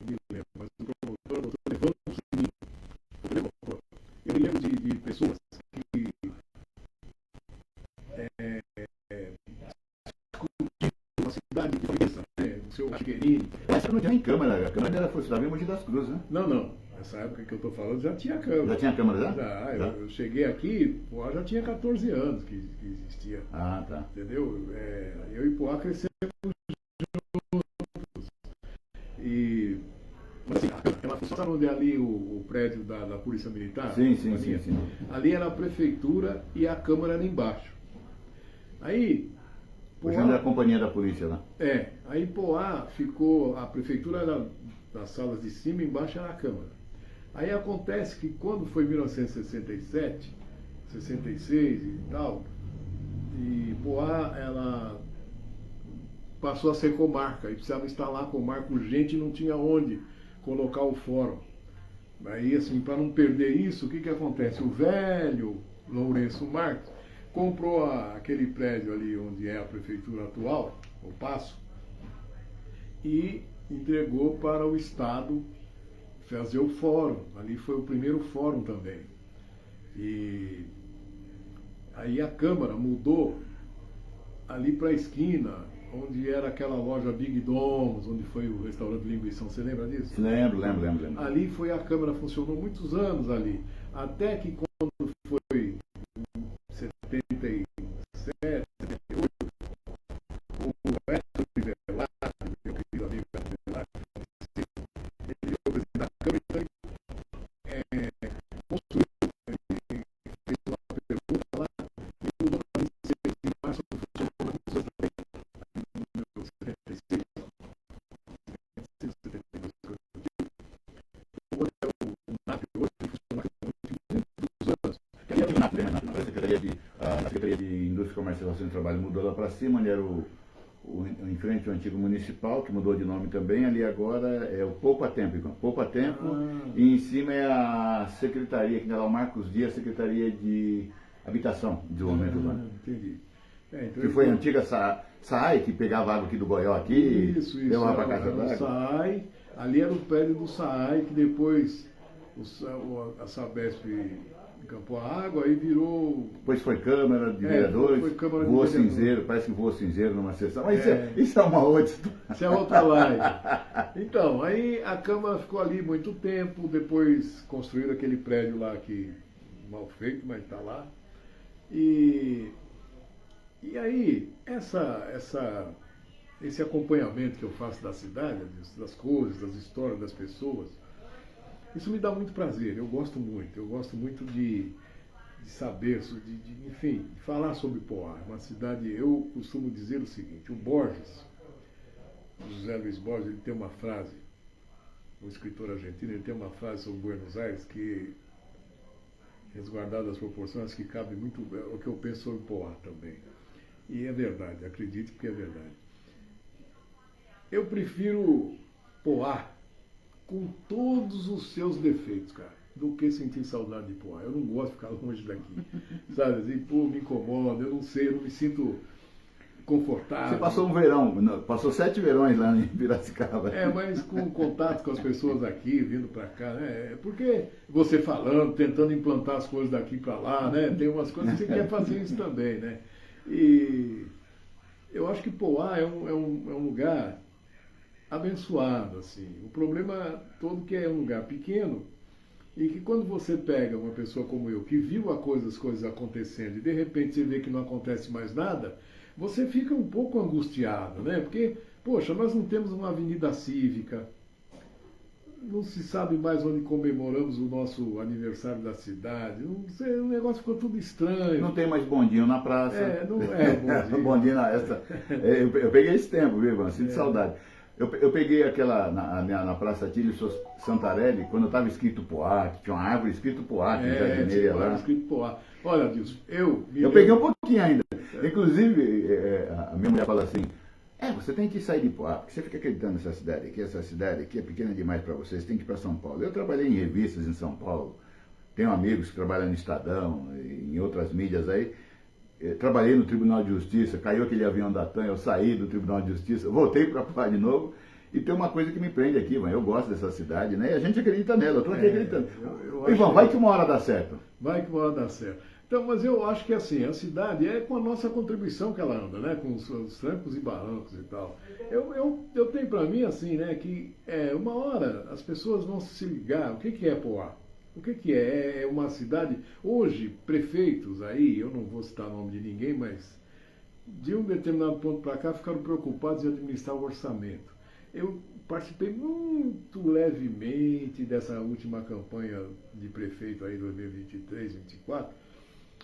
me lembro, mas o promotor, o doutor Evandro Sininho, eu me lembro de pessoas que uma cidade de França, o seu Chiquerini. Essa não tinha nem câmara, a câmara era funcionava em Mogi das Cruzes, né? Não. Nessa época que eu estou falando já tinha câmera. Já tinha câmera já? Já. Eu cheguei aqui, Poá já tinha 14 anos que existia. Ah, tá. Entendeu? Eu e Poá crescemos juntos. E assim, ela funcionava onde é ali o prédio da Polícia Militar? Sim. Ali era a prefeitura e a Câmara era embaixo. Aí... Hoje é a companhia da polícia lá. Aí Poá ficou, a prefeitura era nas salas de cima, embaixo era a Câmara. Aí acontece que quando foi 1967, 66 e tal, e Poá, ela passou a ser comarca, e precisava instalar a comarca urgente e não tinha onde colocar o fórum. Aí, assim, para não perder isso, o que acontece? O velho Lourenço Marques comprou aquele prédio ali onde é a prefeitura atual, o Paço, e entregou para o Estado fazer o fórum. Ali foi o primeiro fórum também. E aí a Câmara mudou ali para a esquina, onde era aquela loja Big Domos, onde foi o restaurante Linguição. Você lembra disso? Lembro. Ali foi a Câmara, funcionou muitos anos ali. Até que quando foi 77, 78, a Secretaria de Indústria, Comercialização e Trabalho mudou lá para cima, ali era em frente ao antigo municipal, que mudou de nome também, ali agora é o Pouco a Tempo, e em cima é a Secretaria, que é lá o Marcos Dias, Secretaria de Habitação e Desenvolvimento Urbano. Entendi. Então, que foi a antiga SAAI, que pegava água aqui do Goió aqui, isso, levava para casa d'água. SAAI, ali era o prédio do SAAI, que depois a Sabesp encampou a água e virou... Depois foi Câmara de Vereadores, voou cinzeiro, parece que voou cinzeiro numa sessão, mas isso é uma outra história. Isso é outra live. Então, aí a Câmara ficou ali muito tempo, depois construíram aquele prédio lá que mal feito, mas está lá. E aí, esse acompanhamento que eu faço da cidade, das coisas, das histórias das pessoas, isso me dá muito prazer, eu gosto muito de saber, enfim, de falar sobre Poá. Uma cidade, eu costumo dizer o seguinte, o Borges, o José Luiz Borges, ele tem uma frase, um escritor argentino, ele tem uma frase sobre Buenos Aires que, resguardado as proporções, que cabe muito o que eu penso sobre Poá também. E é verdade, acredito que é verdade. Eu prefiro Poá com todos os seus defeitos, cara, do que sentir saudade de Poá. Eu não gosto de ficar longe daqui, sabe? Assim, pô, me incomoda, eu não sei, eu não me sinto confortável. Você passou um verão, passou 7 verões lá em Piracicaba. Mas com contato com as pessoas aqui, vindo para cá, né? Porque você falando, tentando implantar as coisas daqui para lá, né? Tem umas coisas que você quer fazer isso também, né? E eu acho que Poá é um lugar abençoado, assim. O problema todo que é um lugar pequeno e que quando você pega uma pessoa como eu, que viu as coisas acontecendo e de repente você vê que não acontece mais nada, você fica um pouco angustiado, né? Porque, poxa, nós não temos uma avenida cívica, não se sabe mais onde comemoramos o nosso aniversário da cidade, não sei, o negócio ficou tudo estranho. Não tem mais bondinho na praça. Não é bondinho. Bondinho eu peguei esse tempo, viu, Ivan? Sinto saudade. Eu peguei aquela, na Praça Tílio Santarelli, quando estava escrito Poá, que tinha uma árvore escrito Poá, que jardineira lá. Escrito Poá. Olha, Dilson, eu peguei um pouquinho ainda. Inclusive, a minha mulher fala assim, você tem que sair de Poá, porque você fica acreditando nessa cidade aqui é pequena demais para você tem que ir para São Paulo. Eu trabalhei em revistas em São Paulo, tenho amigos que trabalham no Estadão, em outras mídias aí. Trabalhei no Tribunal de Justiça, caiu aquele avião da TAM, eu saí do Tribunal de Justiça, voltei para Poá de novo, e tem uma coisa que me prende aqui, eu gosto dessa cidade, né? E a gente acredita nela, eu estou aqui acreditando. Ivan, vai que uma hora dá certo. Vai que uma hora dá certo. Então, mas eu acho que assim, a cidade é com a nossa contribuição que ela anda, né? Com os trancos e barrancos e tal. Eu tenho para mim assim, né, que uma hora as pessoas vão se ligar, o que é Poá? O que é? É uma cidade... Hoje, prefeitos aí, eu não vou citar o nome de ninguém, mas de um determinado ponto para cá ficaram preocupados em administrar o orçamento. Eu participei muito levemente dessa última campanha de prefeito aí 2023, 2024,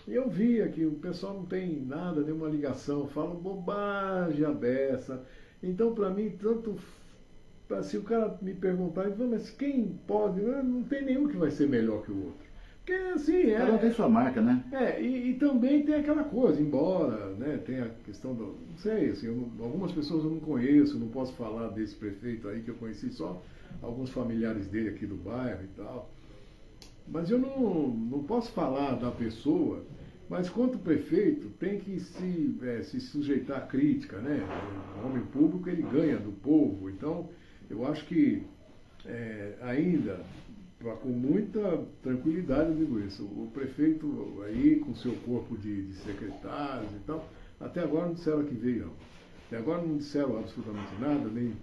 e eu via que o pessoal não tem nada, nenhuma ligação, falam bobagem a beça. Então, para mim, tanto... Se o cara me perguntar, mas quem pode? Não tem nenhum que vai ser melhor que o outro. Porque assim, cada um tem sua marca, né? E também tem aquela coisa, embora, né, tem a questão do. Não sei, assim, algumas pessoas eu não conheço, não posso falar desse prefeito aí, que eu conheci só alguns familiares dele aqui do bairro e tal. Mas eu não posso falar da pessoa, mas quanto prefeito tem que se sujeitar à crítica, né? O homem público ele ganha do povo, então. Eu acho que ainda, com muita tranquilidade eu digo isso, o prefeito aí com seu corpo de secretários e tal, até agora não disseram que veio não. Até agora não disseram absolutamente nada, nem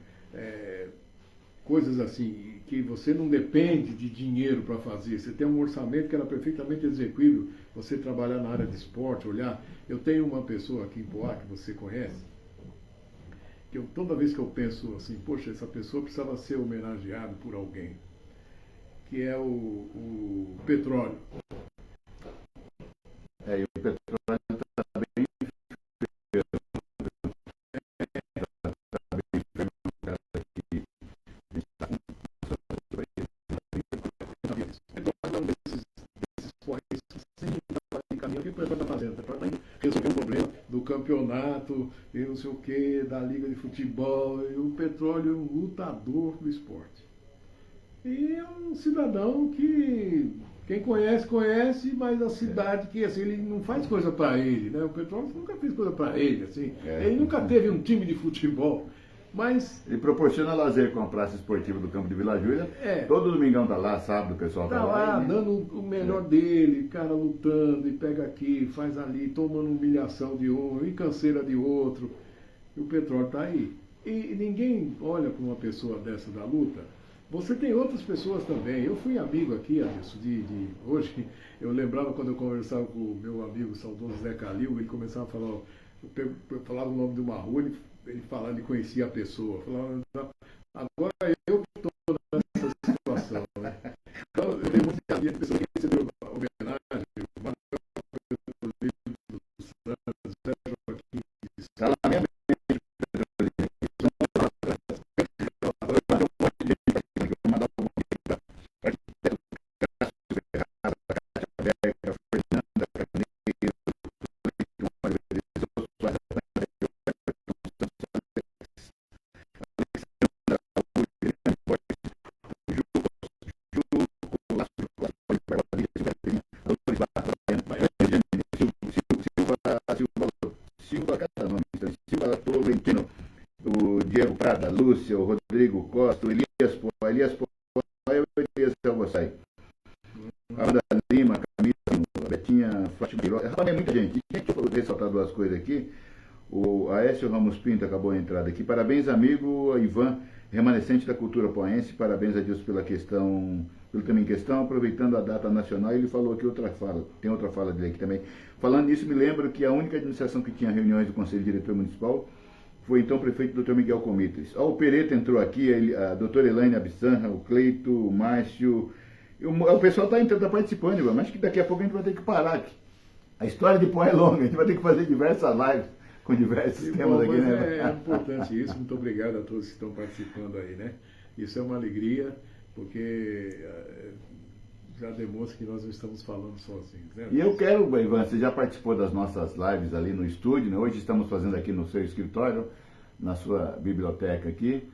coisas assim, que você não depende de dinheiro para fazer, você tem um orçamento que era perfeitamente execuível, você trabalhar na área de esporte, olhar. Eu tenho uma pessoa aqui em Poá que você conhece, que toda vez que eu penso assim, poxa, essa pessoa precisava ser homenageada por alguém, que é o petróleo. E o petróleo está bem campeonato, e não sei o que, da liga de futebol, e o Petróleo é um lutador do esporte. E é um cidadão que quem conhece, conhece, mas a cidade que assim, ele não faz coisa para ele, né? O Petróleo nunca fez coisa para ele, assim. Ele nunca teve um time de futebol. Mas ele proporciona lazer com a praça esportiva do Campo de Vila Júlia. Todo domingão tá lá, sábado o pessoal tá lá. Dando o melhor dele, cara lutando, e pega aqui, faz ali, tomando humilhação de um, e canseira de outro. E o Petróleo tá aí. E ninguém olha para uma pessoa dessa da luta. Você tem outras pessoas também. Eu fui amigo aqui, Anderson, hoje, eu lembrava quando eu conversava com o meu amigo saudoso Zé Calil, ele começava a falar, eu falava o nome de uma rua, ele conhecia a pessoa. Falava, agora eu que estou nessa situação, né? Então, eu tenho muita amiga de pessoa que recebeu a homenagem, o Manuel dos Santos, Zé Joaquim. O Diego Prada, Lúcia, o Rodrigo Costa, o Elias Pó, o Elias Alboçai, a Amanda Lima, Camila, a Betinha, Fátima Queiroz. É muita gente. Deixa eu ressaltar duas coisas aqui. O Aécio Ramos Pinto acabou a entrada aqui. Parabéns, amigo Ivan, remanescente da cultura poense. Parabéns a Deus pelo tema em questão. Aproveitando a data nacional, ele falou aqui tem outra fala dele aqui também. Falando nisso, me lembro que a única administração que tinha reuniões do Conselho Diretor Municipal foi então o prefeito Dr. Miguel Comitres. O Pereira entrou aqui, a doutora Elaine Absanra, o Cleito, o Márcio. O pessoal está participando, Ivan, mas que daqui a pouco a gente vai ter que parar aqui. A história de Poá é longa, a gente vai ter que fazer diversas lives com diversos temas aqui, né? É importante isso, muito obrigado a todos que estão participando aí, né? Isso é uma alegria, porque já demonstra que nós não estamos falando sozinhos, né? E eu quero, Ivan, você já participou das nossas lives ali no estúdio, né? Hoje estamos fazendo aqui no seu escritório, na sua biblioteca aqui.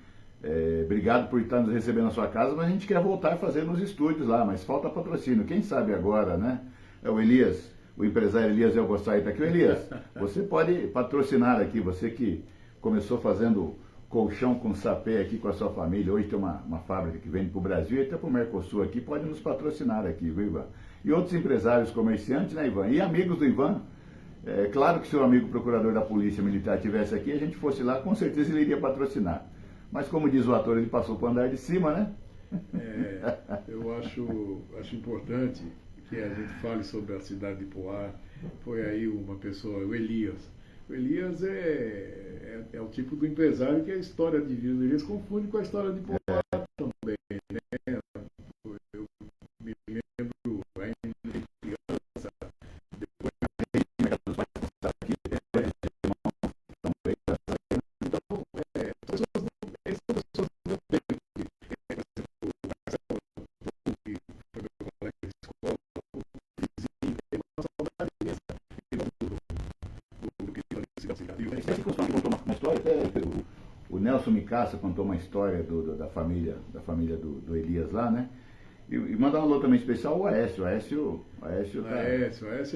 Obrigado por estar nos recebendo na sua casa, mas a gente quer voltar a fazer nos estúdios lá, mas falta patrocínio. Quem sabe agora, né? É o Elias, o empresário Elias Elbossai está aqui. O Elias, você pode patrocinar aqui, você que começou fazendo colchão com sapé aqui com a sua família, hoje tem uma fábrica que vende para o Brasil e até para o Mercosul aqui, pode nos patrocinar aqui, viu, Ivan? E outros empresários, comerciantes, né, Ivan? E amigos do Ivan. Claro que se o amigo procurador da Polícia Militar estivesse aqui, a gente fosse lá, com certeza ele iria patrocinar. Mas como diz o ator, ele passou para o andar de cima, né? Eu acho importante que a gente fale sobre a cidade de Poá. Foi aí uma pessoa, o Elias. O Elias é o tipo do empresário que a história de vida do Elias confunde com a história de Poá também, né? Eu me lembro ainda de criança, depois o Nelson Micaça contou uma história da família do Elias lá, né? E mandar um alô também especial ao Aécio. O Aécio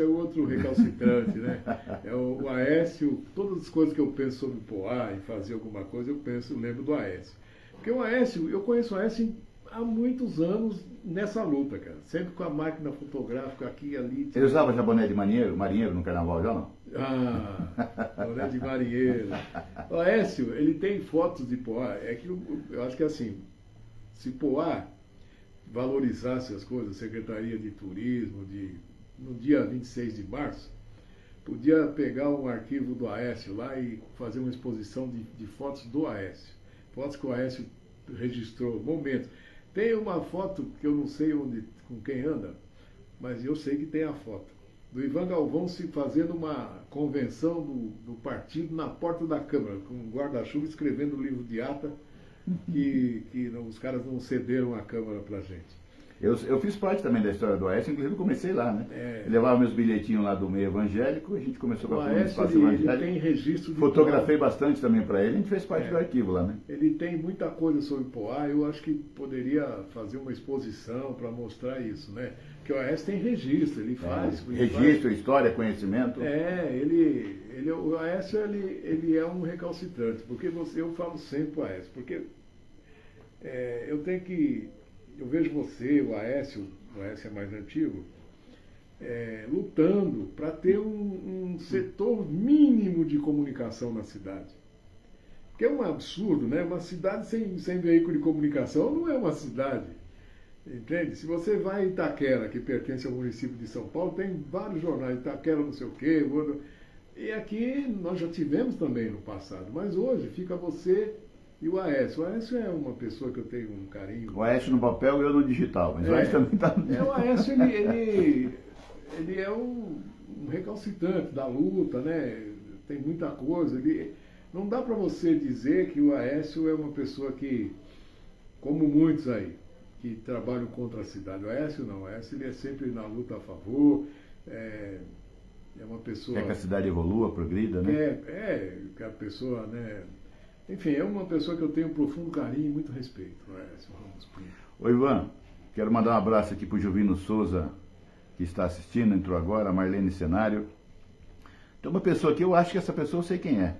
é o outro recalcitrante, né? O Aécio, todas as coisas que eu penso sobre Poá e fazer alguma coisa, eu lembro do Aécio. Porque o Aécio, eu conheço o Aécio há muitos anos nessa luta, cara. Sempre com a máquina fotográfica aqui e ali. Ele usava já boné de marinheiro no carnaval já, não? Boné de marinheiro. O Aécio, ele tem fotos de Poá. É que eu acho que assim, se Poá valorizasse as coisas, Secretaria de Turismo, no dia 26 de março, podia pegar um arquivo do Aécio lá e fazer uma exposição de fotos do Aécio. Fotos que o Aécio registrou, momentos. Tem uma foto que eu não sei com quem anda, mas eu sei que tem a foto. Do Ivan Galvão se fazendo uma convenção do partido na porta da Câmara, com um guarda-chuva escrevendo o livro de ata, que os caras não cederam a Câmara pra gente. Eu fiz parte também da história do Aécio, inclusive eu comecei lá, né? Eu levava meus bilhetinhos lá do meio evangélico, a gente começou com o espaço evangélico. Ele tem registro de fotografei bastante também para ele, a gente fez parte do arquivo lá, né? Ele tem muita coisa sobre Poá, eu acho que poderia fazer uma exposição para mostrar isso, né? Porque o Aécio tem registro, ele faz. Registro, história, conhecimento. O Aécio ele é um recalcitrante, porque eu falo sempre para o Aécio, porque eu vejo você, o Aécio é mais antigo, lutando para ter um setor mínimo de comunicação na cidade. Que é um absurdo, né? Uma cidade sem veículo de comunicação não é uma cidade. Entende? Se você vai em Itaquera, que pertence ao município de São Paulo, tem vários jornais, Itaquera não sei o quê, e aqui nós já tivemos também no passado, mas hoje fica você e o Aécio. O Aécio é uma pessoa que eu tenho um carinho. O Aécio no papel e eu no digital, mas o Aécio também está... O Aécio, ele é um recalcitrante da luta, né? Tem muita coisa. Não dá para você dizer que o Aécio é uma pessoa que, como muitos aí, que trabalham contra a cidade. O Aécio não. O Aécio ele é sempre na luta a favor. É uma pessoa... Quer que a cidade evolua, progrida, né? Que a pessoa, né... Enfim, é uma pessoa que eu tenho um profundo carinho e muito respeito. Ô Ivan, quero mandar um abraço aqui para o Jovino Souza, que está assistindo, entrou agora, a Marlene Cenário. Tem uma pessoa aqui, eu acho que essa pessoa eu sei quem é.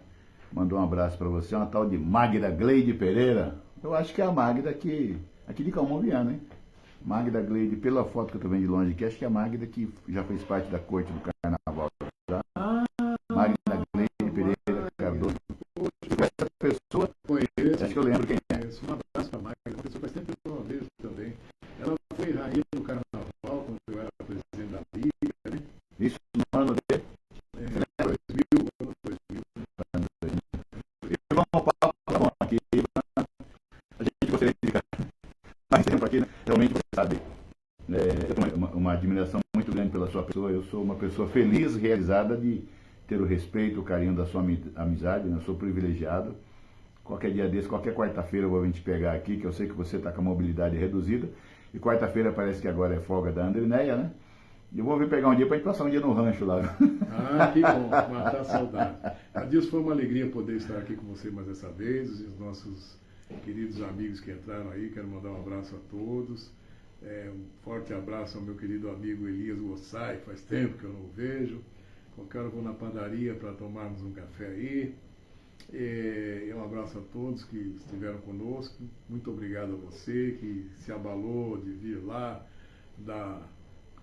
Mandou um abraço para você, uma tal de Magda Gleide Pereira. Eu acho que é a Magda aqui de Calmon Viana, hein? Magda Gleide, pela foto que eu estou vendo de longe aqui, acho que é a Magda que já fez parte da corte do carnaval. Tá? Magda Gleide Pereira Cardoso. Essa pessoa, acho que eu lembro quem é. Um abraço para a Magda, uma pessoa que faz tempo que eu não vejo também. Ela foi rainha do carnaval quando eu era presidente da Liga, né? Isso no ano de... 2000. E vamos ao papo, tá bom, aqui, a gente gostaria de ficar mais tempo aqui, né? Realmente você sabe, eu tenho uma admiração muito grande pela sua pessoa, eu sou uma pessoa feliz, realizada de ter o respeito, o carinho da sua amizade, né? Eu sou privilegiado. Qualquer dia desse, qualquer quarta-feira eu vou vir te pegar aqui, que eu sei que você está com a mobilidade reduzida, e quarta-feira parece que agora é folga da Andrineia, né? E eu vou vir pegar um dia para a gente passar um dia no rancho lá. Ah, que bom, matar a saudade. Adilson, foi uma alegria poder estar aqui com você mais essa vez, os nossos queridos amigos que entraram aí, quero mandar um abraço a todos. Um forte abraço ao meu querido amigo Elias Gossai, faz tempo que eu não o vejo. Qualquer hora eu vou na padaria para tomarmos um café aí. Um abraço a todos que estiveram conosco. Muito obrigado a você que se abalou de vir lá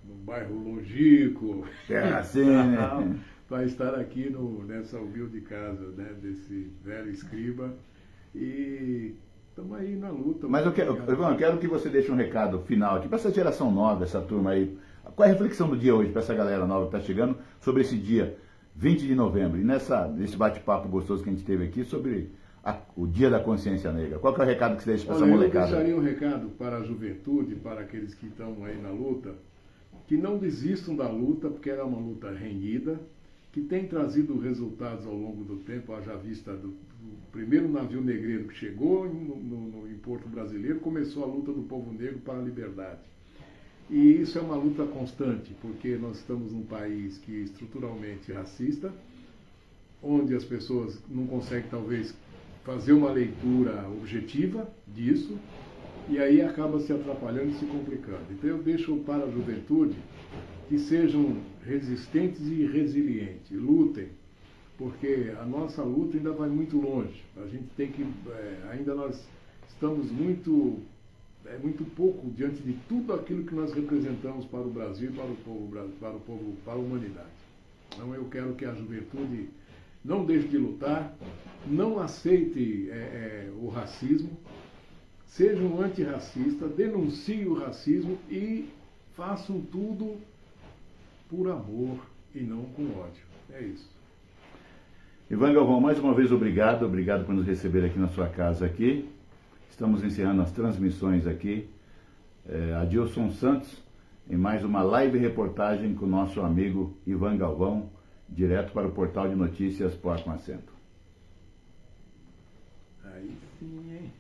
no bairro Longico, Assim, né? para estar aqui nessa humilde casa, né, desse velho escriba. E estamos aí na luta. Mas eu quero que você deixe um recado final aqui para essa geração nova, essa turma aí. Qual é a reflexão do dia hoje para essa galera nova que está chegando sobre esse dia 20 de novembro? E nesse bate-papo gostoso que a gente teve aqui sobre o Dia da Consciência Negra. Qual que é o recado que você deixa para essa molecada? Eu deixaria um recado para a juventude, para aqueles que estão aí na luta, que não desistam da luta, porque era uma luta renhida, que tem trazido resultados ao longo do tempo, haja vista do primeiro navio negreiro que chegou em Porto Brasileiro, começou a luta do povo negro para a liberdade. E isso é uma luta constante, porque nós estamos num país que é estruturalmente racista, onde as pessoas não conseguem, talvez, fazer uma leitura objetiva disso, e aí acaba se atrapalhando e se complicando. Então eu deixo para a juventude que sejam resistentes e resilientes, lutem, porque a nossa luta ainda vai muito longe. A gente tem que, ainda nós estamos muito pouco diante de tudo aquilo que nós representamos para o Brasil, para a humanidade. Então eu quero que a juventude não deixe de lutar, não aceite o racismo, seja um antirracista, denuncie o racismo e façam tudo por amor e não com ódio. É isso. Ivan Galvão, mais uma vez obrigado por nos receber aqui na sua casa aqui. Estamos encerrando as transmissões aqui. Adilson Santos, em mais uma live reportagem com o nosso amigo Ivan Galvão, direto para o portal de notícias Poá com Acento. Aí sim, hein?